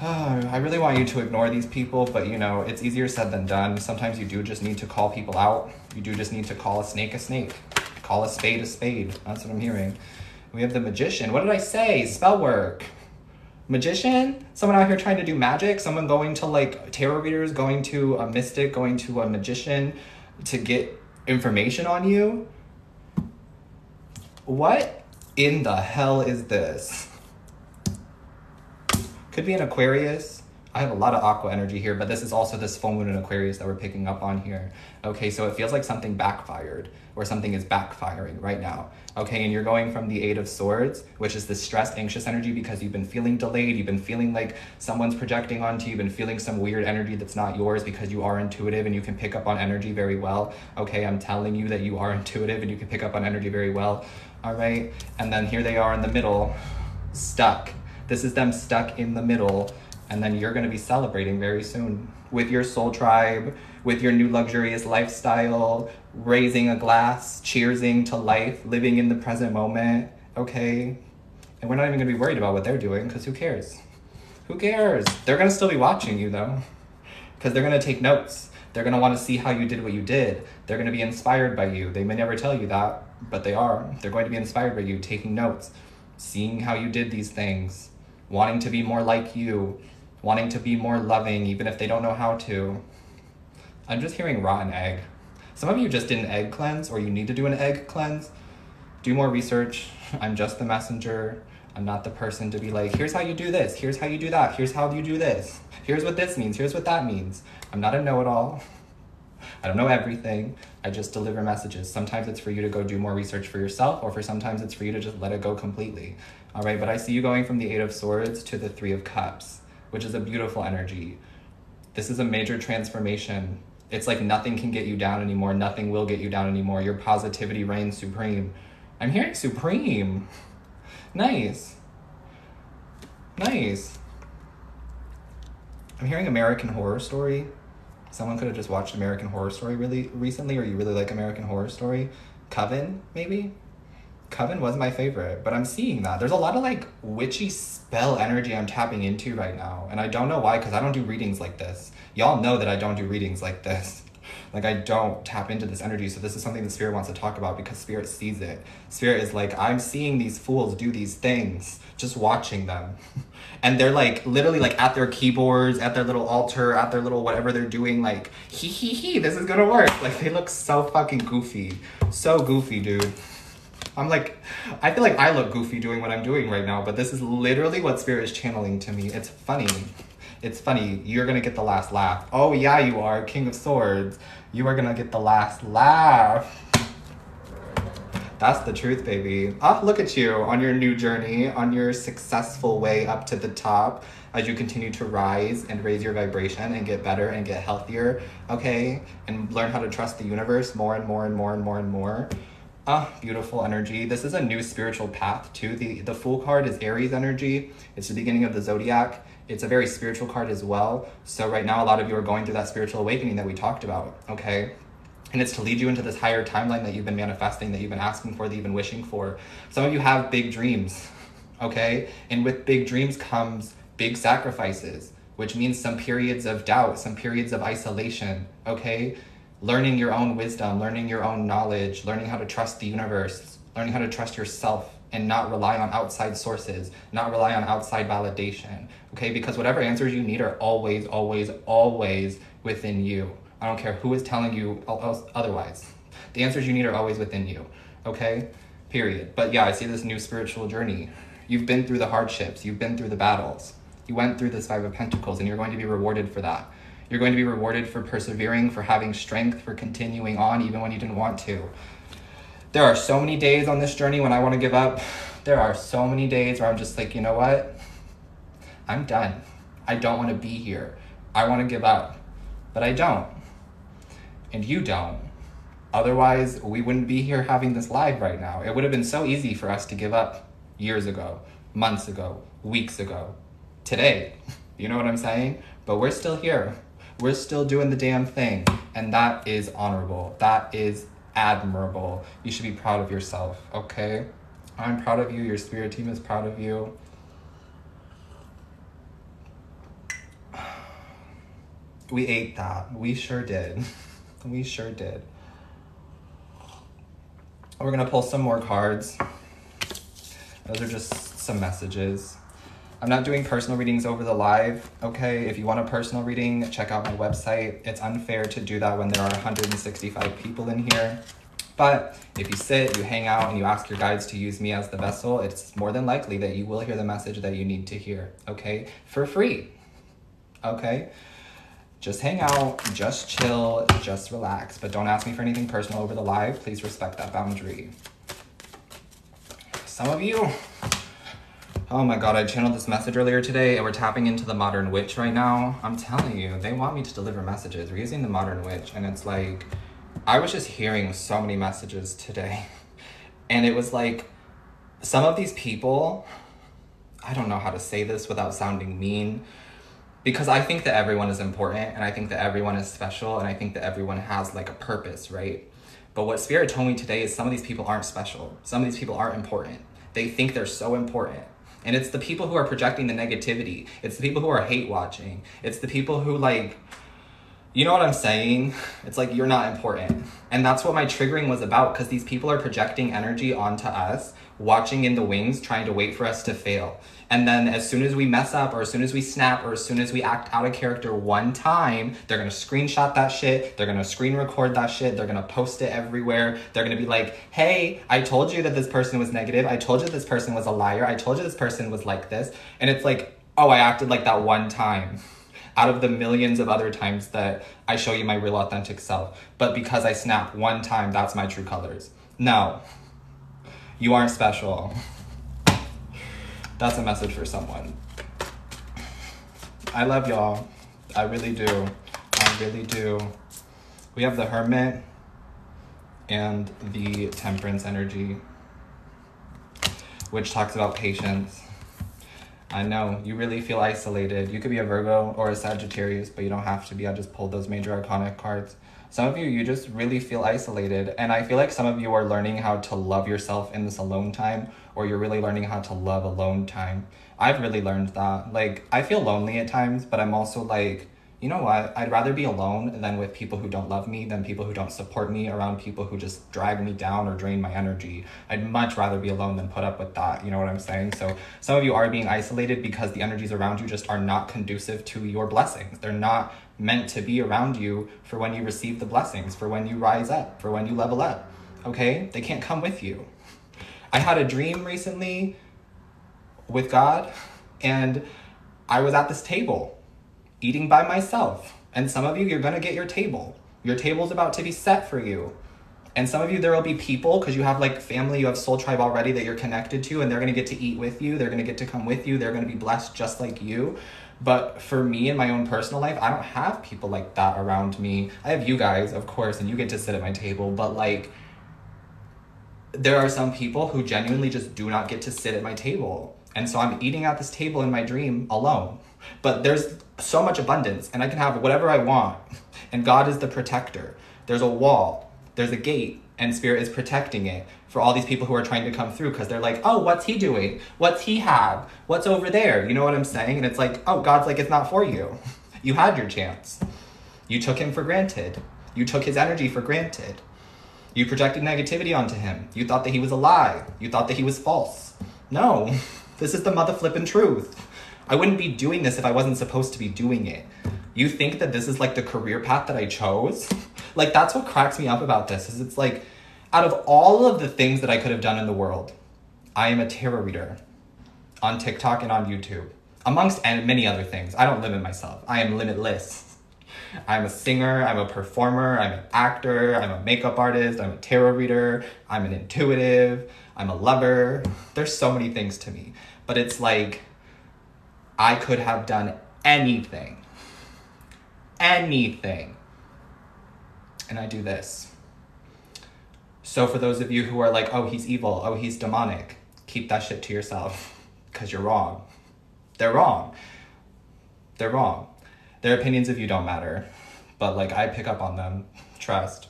[SPEAKER 1] I really want you to ignore these people, but you know, it's easier said than done. Sometimes you do just need to call people out. You do just need to call a snake a snake. Call a spade a spade. That's what I'm hearing. We have the Magician. What did I say? Spell work. Magician? Someone out here trying to do magic? Someone going to like tarot readers, going to a mystic, going to a magician to get information on you? What in the hell is this? Could be an Aquarius. I have a lot of aqua energy here, but this is also this full moon in Aquarius that we're picking up on here. Okay, so it feels like something backfired or something is backfiring right now. Okay, and you're going from the Eight of Swords, which is the stressed, anxious energy because you've been feeling delayed, you've been feeling like someone's projecting onto you, you've been feeling some weird energy that's not yours because you are intuitive and you can pick up on energy very well. Okay, I'm telling you that you are intuitive and you can pick up on energy very well. All right, and then here they are in the middle, stuck. This is them stuck in the middle. And then you're going to be celebrating very soon with your soul tribe, with your new luxurious lifestyle, raising a glass, cheersing to life, living in the present moment, okay? And we're not even going to be worried about what they're doing because who cares? Who cares? They're going to still be watching you though because they're going to take notes. They're going to want to see how you did what you did. They're going to be inspired by you. They may never tell you that, but they are. They're going to be inspired by you, taking notes, seeing how you did these things, wanting to be more like you, wanting to be more loving, even if they don't know how to. I'm just hearing rotten egg. Some of you just did an egg cleanse, or you need to do an egg cleanse. Do more research. I'm just the messenger. I'm not the person to be like, here's how you do this, here's how you do that, here's how you do this, here's what this means, here's what that means. I'm not a know-it-all. I don't know everything. I just deliver messages. Sometimes it's for you to go do more research for yourself, or sometimes it's for you to just let it go completely. All right, but I see you going from the Eight of Swords to the Three of Cups, which is a beautiful energy. This is a major transformation. It's like nothing can get you down anymore. Nothing will get you down anymore. Your positivity reigns supreme. I'm hearing supreme. Nice. Nice. I'm hearing American Horror Story. Someone could have just watched American Horror Story really recently, or you really like American Horror Story. Coven, maybe? Coven was my favorite, but I'm seeing that. There's a lot of like witchy spell energy I'm tapping into right now. And I don't know why, because I don't do readings like this. Y'all know that I don't do readings like this. Like I don't tap into this energy. So this is something that Spirit wants to talk about because Spirit sees it. Spirit is like, I'm seeing these fools do these things, just watching them. And they're like literally like at their keyboards, at their little altar, at their little whatever they're doing, like he, this is gonna work. Like they look so fucking goofy. So goofy, dude. I'm like, I feel like I look goofy doing what I'm doing right now, but this is literally what Spirit is channeling to me. It's funny. It's funny. You're gonna get the last laugh. Oh yeah, you are, King of Swords. You are gonna get the last laugh. That's the truth, baby. Oh, look at you on your new journey, on your successful way up to the top as you continue to rise and raise your vibration and get better and get healthier, okay? And learn how to trust the universe more and more and more and more and more. Ah, beautiful energy. This is a new spiritual path too. The Fool card is Aries energy. It's the beginning of the zodiac. It's a very spiritual card as well. So right now, a lot of you are going through that spiritual awakening that we talked about, okay? And it's to lead you into this higher timeline that you've been manifesting, that you've been asking for, that you've been wishing for. Some of you have big dreams, okay? And with big dreams comes big sacrifices, which means some periods of doubt, some periods of isolation, okay? Learning your own wisdom, learning your own knowledge, learning how to trust the universe, learning how to trust yourself and not rely on outside sources, not rely on outside validation, okay? Because whatever answers you need are always, always, always within you. I don't care who is telling you otherwise. The answers you need are always within you, okay? Period. But yeah, I see this new spiritual journey. You've been through the hardships. You've been through the battles. You went through this Five of Pentacles and you're going to be rewarded for that. You're going to be rewarded for persevering, for having strength, for continuing on even when you didn't want to. There are so many days on this journey when I want to give up. There are so many days where I'm just like, you know what? I'm done. I don't want to be here. I want to give up. But I don't. And you don't. Otherwise, we wouldn't be here having this live right now. It would have been so easy for us to give up years ago, months ago, weeks ago, today. You know what I'm saying? But we're still here. We're still doing the damn thing. And that is honorable. That is admirable. You should be proud of yourself, okay? I'm proud of you. Your spirit team is proud of you. We ate that. We sure did. We sure did. We're gonna pull some more cards. Those are just some messages. I'm not doing personal readings over the live, okay? If you want a personal reading, check out my website. It's unfair to do that when there are 165 people in here. But if you sit, you hang out, and you ask your guides to use me as the vessel, it's more than likely that you will hear the message that you need to hear, okay? For free, okay? Just hang out, just chill, just relax. But don't ask me for anything personal over the live. Please respect that boundary. Some of you, oh my God, I channeled this message earlier today and we're tapping into the modern witch right now. I'm telling you, they want me to deliver messages. We're using the modern witch and it's like, I was just hearing so many messages today. And it was like, some of these people, I don't know how to say this without sounding mean, because I think that everyone is important and I think that everyone is special and I think that everyone has like a purpose, right? But what Spirit told me today is some of these people aren't special. Some of these people aren't important. They think they're so important. And it's the people who are projecting the negativity. It's the people who are hate watching. It's the people who like, you know what I'm saying? It's like, you're not important. And that's what my triggering was about, because these people are projecting energy onto us, watching in the wings, trying to wait for us to fail. And then as soon as we mess up, or as soon as we snap, or as soon as we act out of character one time, they're gonna screenshot that shit, they're gonna screen record that shit, they're gonna post it everywhere, they're gonna be like, hey, I told you that this person was negative, I told you this person was a liar, I told you this person was like this. And it's like, oh, I acted like that one time out of the millions of other times that I show you my real authentic self. But because I snap one time, that's my true colors. No, you aren't special. That's a message for someone. I love y'all. I really do. I really do. We have the Hermit and the Temperance energy, which talks about patience. I know, you really feel isolated. You could be a Virgo or a Sagittarius, but you don't have to be. I just pulled those major arcana cards. Some of you, you just really feel isolated. And I feel like some of you are learning how to love yourself in this alone time, or you're really learning how to love alone time. I've really learned that. Like, I feel lonely at times, but I'm also like, you know what? I'd rather be alone than with people who don't love me, than people who don't support me, around people who just drag me down or drain my energy. I'd much rather be alone than put up with that. You know what I'm saying? So some of you are being isolated because the energies around you just are not conducive to your blessings. They're not meant to be around you for when you receive the blessings, for when you rise up, for when you level up. Okay? They can't come with you. I had a dream recently with God, and I was at this table eating by myself. And some of you, you're gonna get your table. Your table's about to be set for you. And some of you, there will be people, because you have like family, you have soul tribe already that you're connected to, and they're gonna get to eat with you. They're gonna get to come with you. They're gonna be blessed just like you. But for me in my own personal life, I don't have people like that around me. I have you guys, of course, and you get to sit at my table, but like, there are some people who genuinely just do not get to sit at my table. And so I'm eating at this table in my dream alone. But there's so much abundance, and I can have whatever I want. And God is the protector. There's a wall, there's a gate, and Spirit is protecting it for all these people who are trying to come through, because they're like, oh, what's he doing? What's he have? What's over there? You know what I'm saying? And it's like, oh, God's like, it's not for you. You had your chance. You took him for granted. You took his energy for granted. You projected negativity onto him. You thought that he was a lie. You thought that he was false. No, this is the mother flippin' truth. I wouldn't be doing this if I wasn't supposed to be doing it. You think that this is like the career path that I chose? Like, that's what cracks me up about this, is it's like, out of all of the things that I could have done in the world, I am a tarot reader on TikTok and on YouTube, amongst many other things. I don't limit myself. I am limitless. I'm a singer, I'm a performer, I'm an actor, I'm a makeup artist, I'm a tarot reader, I'm an intuitive, I'm a lover. There's so many things to me. But it's like, I could have done anything. Anything. And I do this. So for those of you who are like, oh, he's evil, oh, he's demonic, keep that shit to yourself, because you're wrong. They're wrong. They're wrong. Their opinions of you don't matter. But like, I pick up on them. Trust.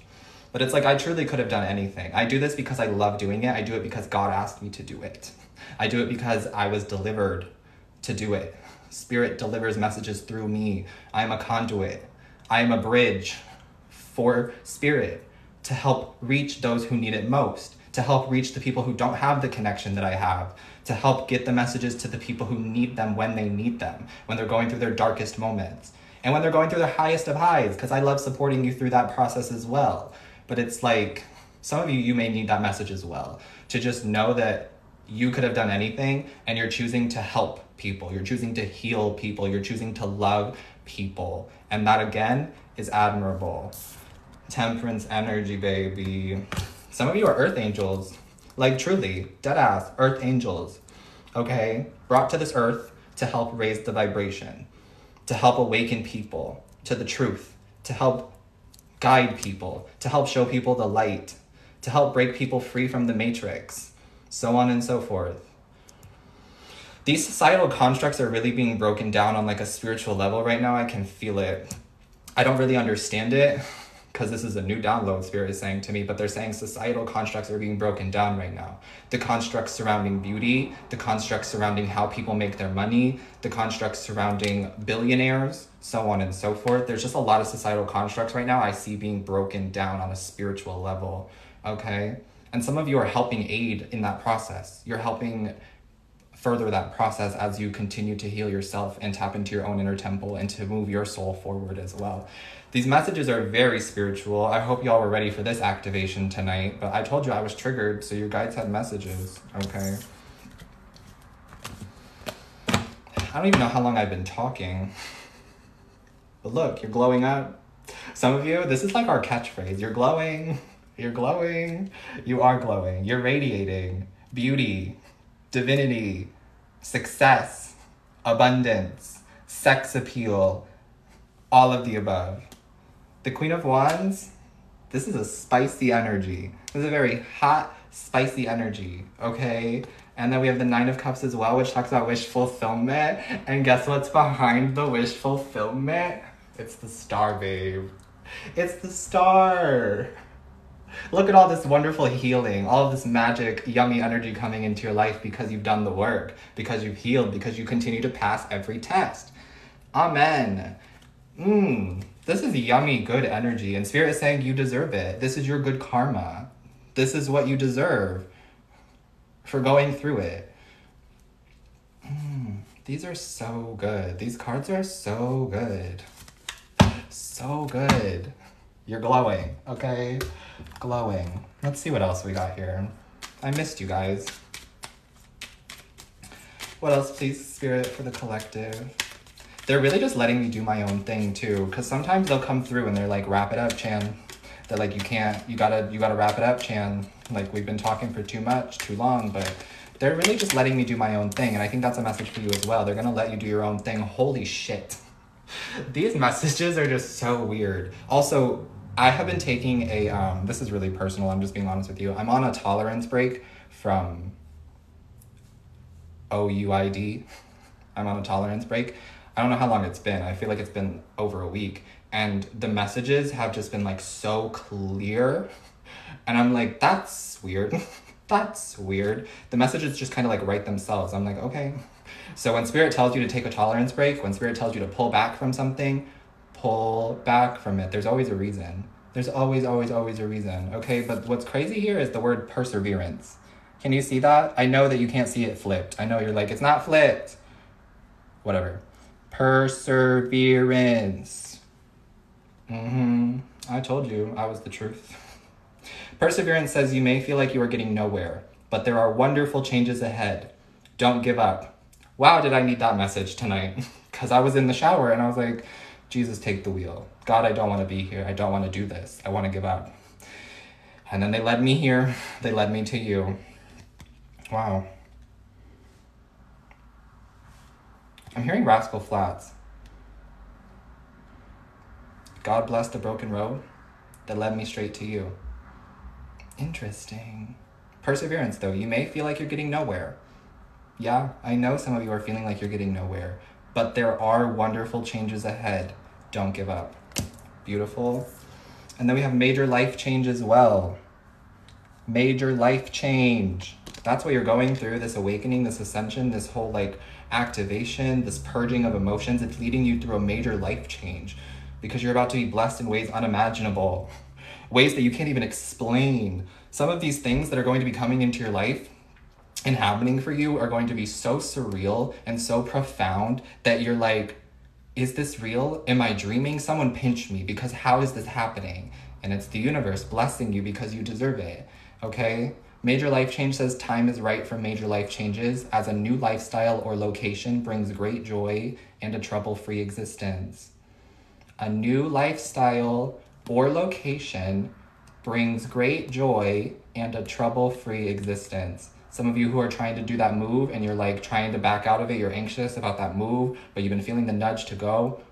[SPEAKER 1] But it's like, I truly could have done anything. I do this because I love doing it. I do it because God asked me to do it. I do it because I was delivered to do it. Spirit delivers messages through me. I am a conduit. I am a bridge for Spirit to help reach those who need it most, to help reach the people who don't have the connection that I have, to help get the messages to the people who need them when they need them, when they're going through their darkest moments, and when they're going through their highest of highs, because I love supporting you through that process as well. But it's like, some of you may need that message as well, to just know that you could have done anything, and you're choosing to help people, you're choosing to heal people, you're choosing to love people, and that again is admirable. Temperance energy, baby. Some of you are earth angels. Like, truly, dead ass, earth angels. Okay? Brought to this earth to help raise the vibration, to help awaken people to the truth, to help guide people, to help show people the light, to help break people free from the matrix, so on and so forth. These societal constructs are really being broken down on like a spiritual level right now. I can feel it. I don't really understand it, because this is a new download Spirit is saying to me, but they're saying societal constructs are being broken down right now. The constructs surrounding beauty, the constructs surrounding how people make their money, the constructs surrounding billionaires, so on and so forth. There's just a lot of societal constructs right now I see being broken down on a spiritual level, okay? And some of you are helping aid in that process. You're helping further that process as you continue to heal yourself and tap into your own inner temple and to move your soul forward as well. These messages are very spiritual. I hope y'all were ready for this activation tonight, but I told you I was triggered, so your guides had messages, okay? I don't even know how long I've been talking. But look, you're glowing up. Some of you, this is like our catchphrase. You're glowing. You're glowing. You are glowing. You're radiating. Beauty, divinity, success, abundance, sex appeal, all of the above. The Queen of Wands, this is a spicy energy. This is a very hot, spicy energy, okay? And then we have the Nine of Cups as well, which talks about wish fulfillment. And guess what's behind the wish fulfillment? It's the star, babe. It's the star. Look at all this wonderful healing, all of this magic, yummy energy coming into your life because you've done the work, because you've healed, because you continue to pass every test. Amen. This is yummy, good energy. And Spirit is saying you deserve it. This is your good karma. This is what you deserve for going through it. These are so good. These cards are so good. So good. You're glowing, okay? Glowing. Let's see what else we got here. I missed you guys. What else, please, Spirit, for the collective? They're really just letting me do my own thing too, because sometimes they'll come through and they're like, wrap it up, Chan. They're like, you gotta wrap it up, Chan. Like, we've been talking for too long, but they're really just letting me do my own thing. And I think that's a message for you as well. They're gonna let you do your own thing. Holy shit. These messages are just so weird. Also, I have been taking a, this is really personal, I'm just being honest with you. I'm on a tolerance break from OUID. I'm on a tolerance break. I don't know how long it's been. I feel like it's been over a week. And the messages have just been like so clear. And I'm like, that's weird. That's weird. The messages just kind of like write themselves. I'm like, okay. So when Spirit tells you to take a tolerance break, when Spirit tells you to pull back from something, pull back from it. There's always a reason. There's always a reason. Okay, but what's crazy here is the word perseverance. Can you see that? I know that you can't see it flipped. I know you're like, it's not flipped. Whatever. Perseverance. I told you I was the truth. Perseverance says you may feel like you are getting nowhere, but there are wonderful changes ahead. Don't give up. Wow, did I need that message tonight? Because I was in the shower and I was like, Jesus, take the wheel. God, I don't want to be here. I don't want to do this. I want to give up. And then they led me here. They led me to you. Wow. I'm hearing Rascal Flats. God bless the broken road that led me straight to you. Interesting. Perseverance, though. You may feel like you're getting nowhere. Yeah, I know some of you are feeling like you're getting nowhere, but there are wonderful changes ahead. Don't give up. Beautiful. And then we have major life change as well. Major life change. That's what you're going through, this awakening, this ascension, this whole like activation, this purging of emotions. It's leading you through a major life change because you're about to be blessed in ways unimaginable, ways that you can't even explain. Some of these things that are going to be coming into your life and happening for you are going to be so surreal and so profound that you're like, is this real? Am I dreaming? Someone pinch me, because how is this happening? And it's the universe blessing you because you deserve it, okay? Major life change says time is right for major life changes, as a new lifestyle or location brings great joy and a trouble-free existence. A new lifestyle or location brings great joy and a trouble-free existence. Some of you who are trying to do that move and you're like trying to back out of it, you're anxious about that move, but you've been feeling the nudge to go.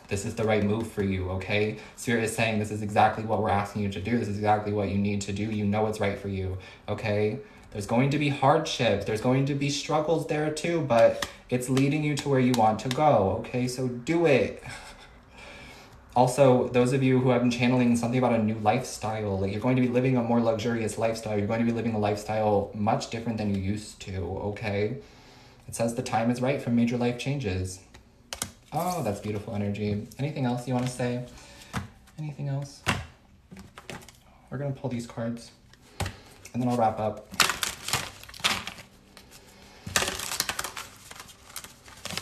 [SPEAKER 1] This is the right move for you, okay? Spirit is saying this is exactly what we're asking you to do. This is exactly what you need to do. You know it's right for you, okay? There's going to be hardships. There's going to be struggles there too, but it's leading you to where you want to go, okay? So do it. Also, those of you who have been channeling something about a new lifestyle, like you're going to be living a more luxurious lifestyle. You're going to be living a lifestyle much different than you used to, okay? It says the time is right for major life changes. Oh, that's beautiful energy. Anything else you want to say? Anything else? We're going to pull these cards, and then I'll wrap up.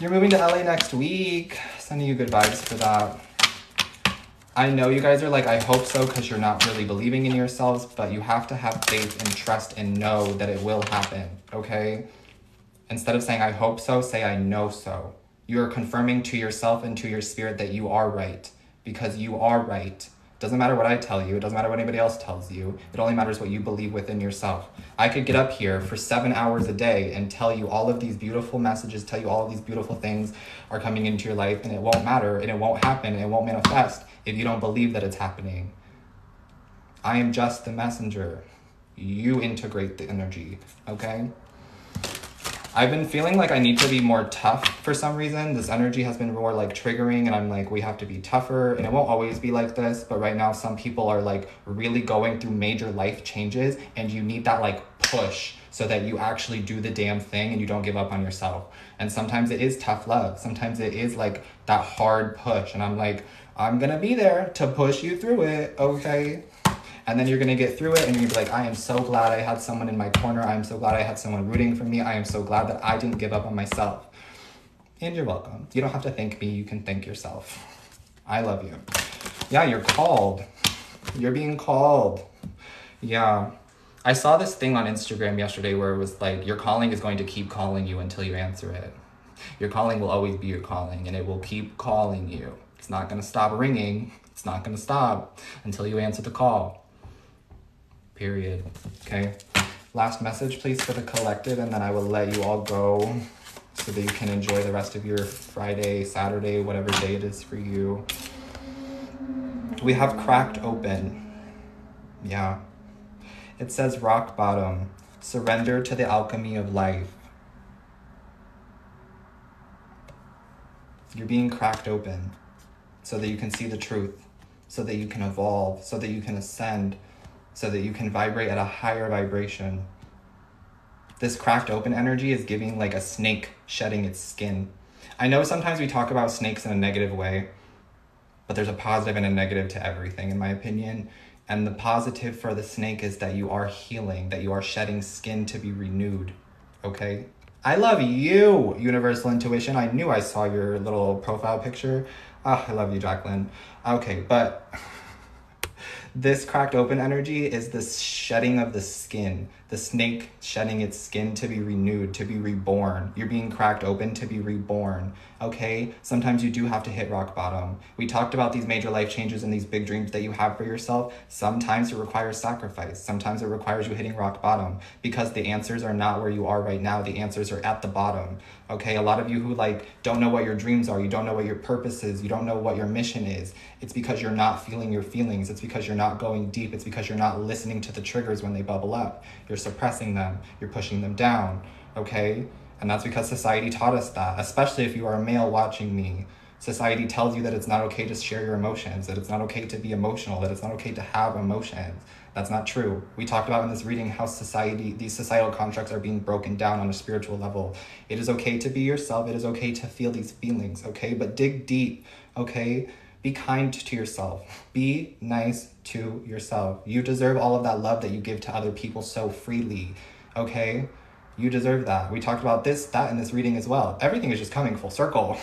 [SPEAKER 1] You're moving to LA next week. Sending you good vibes for that. I know you guys are like, I hope so, because you're not really believing in yourselves, but you have to have faith and trust and know that it will happen, okay? Instead of saying, I hope so, say, I know so. You're confirming to yourself and to your spirit that you are right, because you are right. Doesn't matter what I tell you. It doesn't matter what anybody else tells you. It only matters what you believe within yourself. I could get up here for 7 hours a day and tell you all of these beautiful messages, tell you all of these beautiful things are coming into your life, and it won't matter, and it won't happen, and it won't manifest if you don't believe that it's happening. I am just the messenger. You integrate the energy, okay? I've been feeling like I need to be more tough for some reason. This energy has been more like triggering, and I'm like, we have to be tougher, and it won't always be like this, but right now some people are like really going through major life changes, and you need that like push so that you actually do the damn thing and you don't give up on yourself. And sometimes it is tough love. Sometimes it is like that hard push, and I'm like, I'm gonna be there to push you through it, okay? And then you're gonna get through it and you're gonna be like, I am so glad I had someone in my corner. I am so glad I had someone rooting for me. I am so glad that I didn't give up on myself. And you're welcome. You don't have to thank me, you can thank yourself. I love you. Yeah, you're called. You're being called. Yeah. I saw this thing on Instagram yesterday where it was like, your calling is going to keep calling you until you answer it. Your calling will always be your calling, and it will keep calling you. It's not gonna stop ringing. It's not gonna stop until you answer the call. Period. Okay. Last message, please, for the collective, and then I will let you all go so that you can enjoy the rest of your Friday, Saturday, whatever day it is for you. We have cracked open. Yeah. It says rock bottom. Surrender to the alchemy of life. You're being cracked open so that you can see the truth, so that you can evolve, so that you can ascend, so that you can vibrate at a higher vibration. This cracked open energy is giving like a snake shedding its skin. I know sometimes we talk about snakes in a negative way, but there's a positive and a negative to everything, in my opinion. And the positive for the snake is that you are healing, that you are shedding skin to be renewed, okay? I love you, Universal Intuition. I knew I saw your little profile picture. Oh, I love you, Jacqueline. Okay, but This cracked open energy is the shedding of the skin, the snake shedding its skin to be renewed, to be reborn. You're being cracked open to be reborn, okay? Sometimes you do have to hit rock bottom. We talked about these major life changes and these big dreams that you have for yourself. Sometimes it requires sacrifice. Sometimes it requires you hitting rock bottom, because the answers are not where you are right now. The answers are at the bottom, okay? A lot of you who don't know what your dreams are, you don't know what your purpose is, you don't know what your mission is. It's because you're not feeling your feelings. It's because you're not going deep. It's because you're not listening to the triggers when they bubble up. You're suppressing them. You're pushing them down, okay? And that's because society taught us that, especially if you are a male watching me. Society tells you that it's not okay to share your emotions, that it's not okay to be emotional, that it's not okay to have emotions. That's not true. We talked about in this reading how these societal constructs are being broken down on a spiritual level. It is okay to be yourself. It is okay to feel these feelings, okay? But dig deep, okay? Be kind to yourself. Be nice to yourself. You deserve all of that love that you give to other people so freely, okay? You deserve that. We talked about that in this reading as well. Everything is just coming full circle.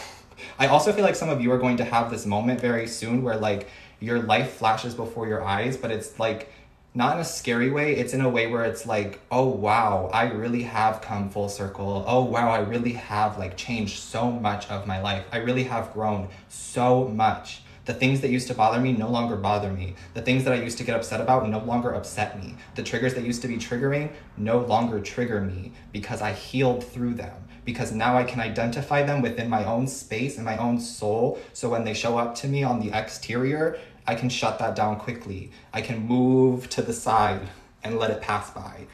[SPEAKER 1] I also feel like some of you are going to have this moment very soon where your life flashes before your eyes, but it's not in a scary way. It's in a way where it's oh wow, I really have come full circle. Oh wow, I really have changed so much of my life. I really have grown so much. The things that used to bother me no longer bother me. The things that I used to get upset about no longer upset me. The triggers that used to be triggering no longer trigger me, because I healed through them. Because now I can identify them within my own space and my own soul. So when they show up to me on the exterior, I can shut that down quickly. I can move to the side and let it pass by.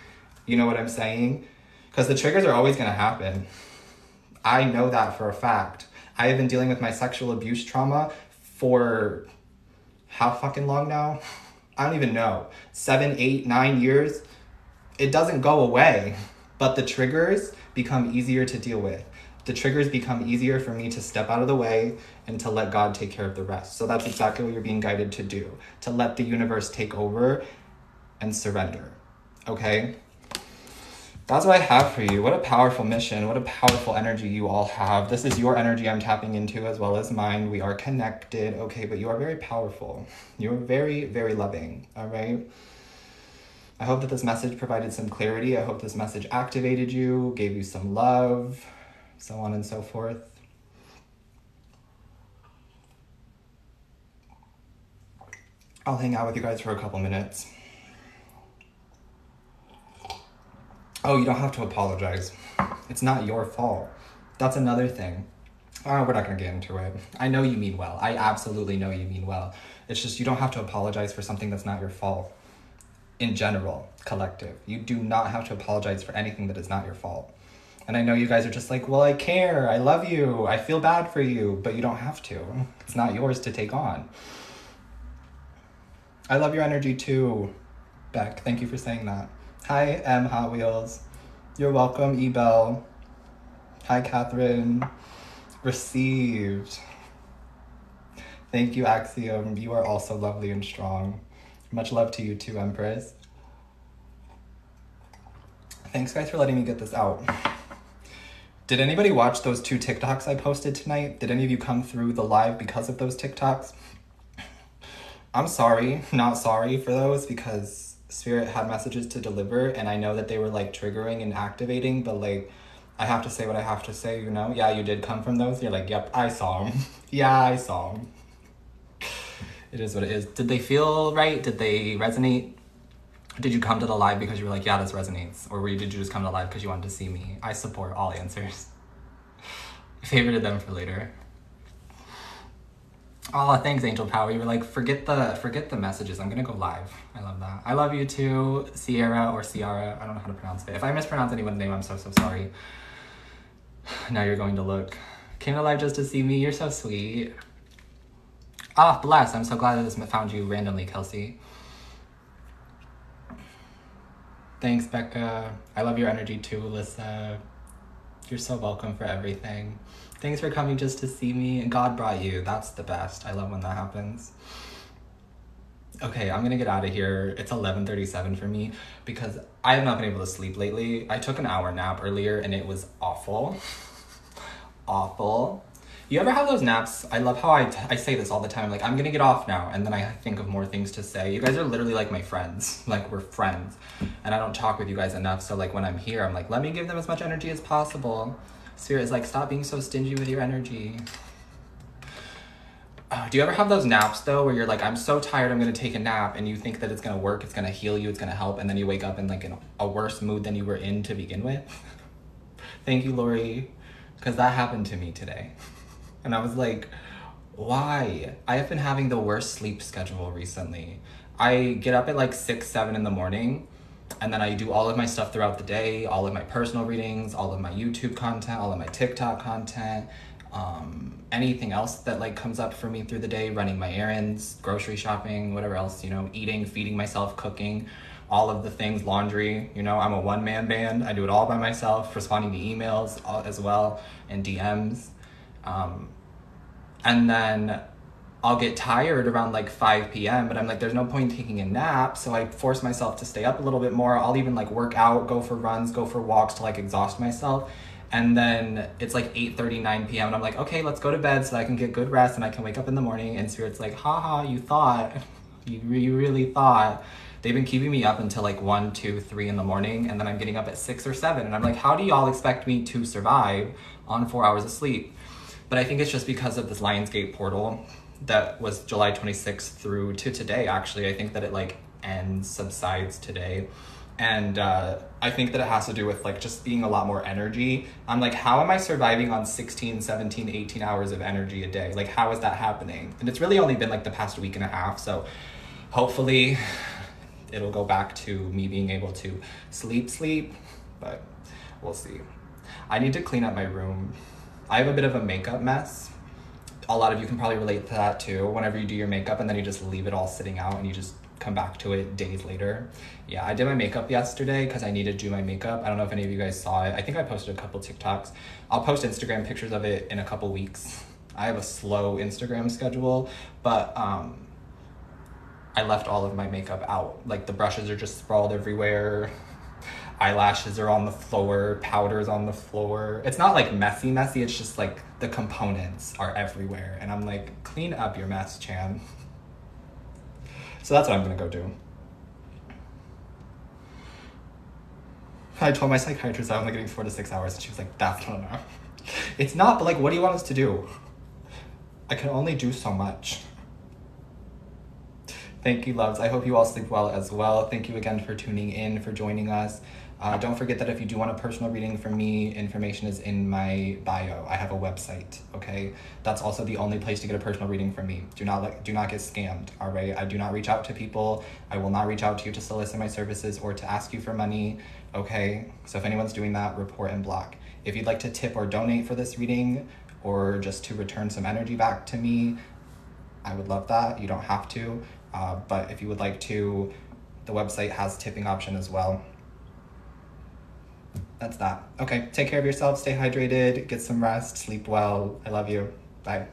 [SPEAKER 1] You know what I'm saying? Because the triggers are always going to happen. I know that for a fact. I have been dealing with my sexual abuse trauma for how fucking long now? I don't even know. 7, 8, 9 years. It doesn't go away, but the triggers become easier to deal with. The triggers become easier for me to step out of the way and to let God take care of the rest. So that's exactly what you're being guided to do, to let the universe take over and surrender, okay? That's what I have for you. What a powerful mission. What a powerful energy you all have. This is your energy I'm tapping into as well as mine. We are connected, okay? But you are very powerful. You are very, very loving, all right? I hope that this message provided some clarity. I hope this message activated you, gave you some love, so on and so forth. I'll hang out with you guys for a couple minutes. Oh, you don't have to apologize. It's not your fault. That's another thing. Oh, we're not going to get into it. I know you mean well. I absolutely know you mean well. It's just you don't have to apologize for something that's not your fault. In general, collective. You do not have to apologize for anything that is not your fault. And I know you guys are just well, I care. I love you. I feel bad for you. But you don't have to. It's not yours to take on. I love your energy too, Beck. Thank you for saying that. Hi, M. Hot Wheels. You're welcome, E-Bell. Hi, Catherine. Received. Thank you, Axiom. You are also lovely and strong. Much love to you too, Empress. Thanks, guys, for letting me get this out. Did anybody watch those 2 TikToks I posted tonight? Did any of you come through the live because of those TikToks? I'm sorry, not sorry for those, because Spirit had messages to deliver, and I know that they were triggering and activating, but I have to say what I have to say, you know? Yeah, you did come from those. You're yep, I saw them. Yeah, I saw them. It is what it is. Did they feel right? Did they resonate? Did you come to the live because you were yeah, this resonates? Or did you just come to live because you wanted to see me? I support all answers. I favorited them for later. Oh, thanks, Angel Power. You were forget the messages. I'm gonna go live. I love that. I love you too, Sierra or Ciara. I don't know how to pronounce it. If I mispronounce anyone's name, I'm so sorry. Now you're going to look. Came to live just to see me. You're so sweet. Ah, bless. I'm so glad that this found you randomly, Kelsey. Thanks, Becca. I love your energy too, Alyssa. You're so welcome for everything. Thanks for coming just to see me. God brought you. That's the best. I love when that happens. Okay, I'm gonna get out of here. It's 11:37 for me because I have not been able to sleep lately. I took an hour nap earlier and it was awful. Awful. You ever have those naps? I love how I say this all the time. Like, I'm gonna get off now. And then I think of more things to say. You guys are literally like my friends. Like, we're friends. And I don't talk with you guys enough. So, like, when I'm here, I'm like, let me give them as much energy as possible. Spirit is like, stop being so stingy with your energy. Do you ever have those naps, though, where you're like, I'm so tired, I'm gonna take a nap. And you think that it's gonna work, it's gonna heal you, it's gonna help. And then you wake up in, like, in a worse mood than you were in to begin with? Thank you, Lori. Because that happened to me today. And I was like, why? I have been having the worst sleep schedule recently. I get up at like 6, 7 in the morning, and then I do all of my stuff throughout the day, all of my personal readings, all of my YouTube content, all of my TikTok content, anything else that like comes up for me through the day, running my errands, grocery shopping, whatever else, you know, eating, feeding myself, cooking, all of the things, laundry, you know, I'm a one-man band. I do it all by myself, responding to emails as well and DMs. And then I'll get tired around like 5 p.m., but I'm like, there's no point in taking a nap. So I force myself to stay up a little bit more. I'll even like work out, go for runs, go for walks to like exhaust myself. And then it's like 8:30, 9 p.m. and I'm like, okay, let's go to bed so I can get good rest and I can wake up in the morning. And Spirit's like, haha, you thought, you really thought. They've been keeping me up until like 1, 2, 3 in the morning. And then I'm getting up at 6 or 7. And I'm like, how do y'all expect me to survive on 4 hours of sleep? But I think it's just because of this Lionsgate portal that was July 26th through to today, actually. I think that it like subsides today. And I think that it has to do with like just being a lot more energy. I'm like, how am I surviving on 16, 17, 18 hours of energy a day? Like, how is that happening? And it's really only been like the past week and a half. So hopefully it'll go back to me being able to sleep, but we'll see. I need to clean up my room. I have a bit of a makeup mess. A lot of you can probably relate to that too. Whenever you do your makeup and then you just leave it all sitting out and you just come back to it days later. Yeah, I did my makeup yesterday because I needed to do my makeup. I don't know if any of you guys saw it. I think I posted a couple TikToks. I'll post Instagram pictures of it in a couple weeks. I have a slow Instagram schedule, but I left all of my makeup out. Like the brushes are just sprawled everywhere. Eyelashes are on the floor, powder's on the floor. It's not like messy, it's just like the components are everywhere. And I'm like, clean up your mess, Chan. So that's what I'm gonna go do. I told my psychiatrist I was only getting 4 to 6 hours and she was like, that's not enough. It's not, but like, what do you want us to do? I can only do so much. Thank you, loves. I hope you all sleep well as well. Thank you again for tuning in, for joining us. Don't forget that if you do want a personal reading from me, information is in my bio. I have a website, okay? That's also the only place to get a personal reading from me. Do not get scammed, all right? I do not reach out to people. I will not reach out to you to solicit my services or to ask you for money, okay? So if anyone's doing that, report and block. If you'd like to tip or donate for this reading or just to return some energy back to me, I would love that. You don't have to. But if you would like to, the website has tipping option as well. That's that. Okay, take care of yourself, stay hydrated, get some rest, sleep well. I love you. Bye.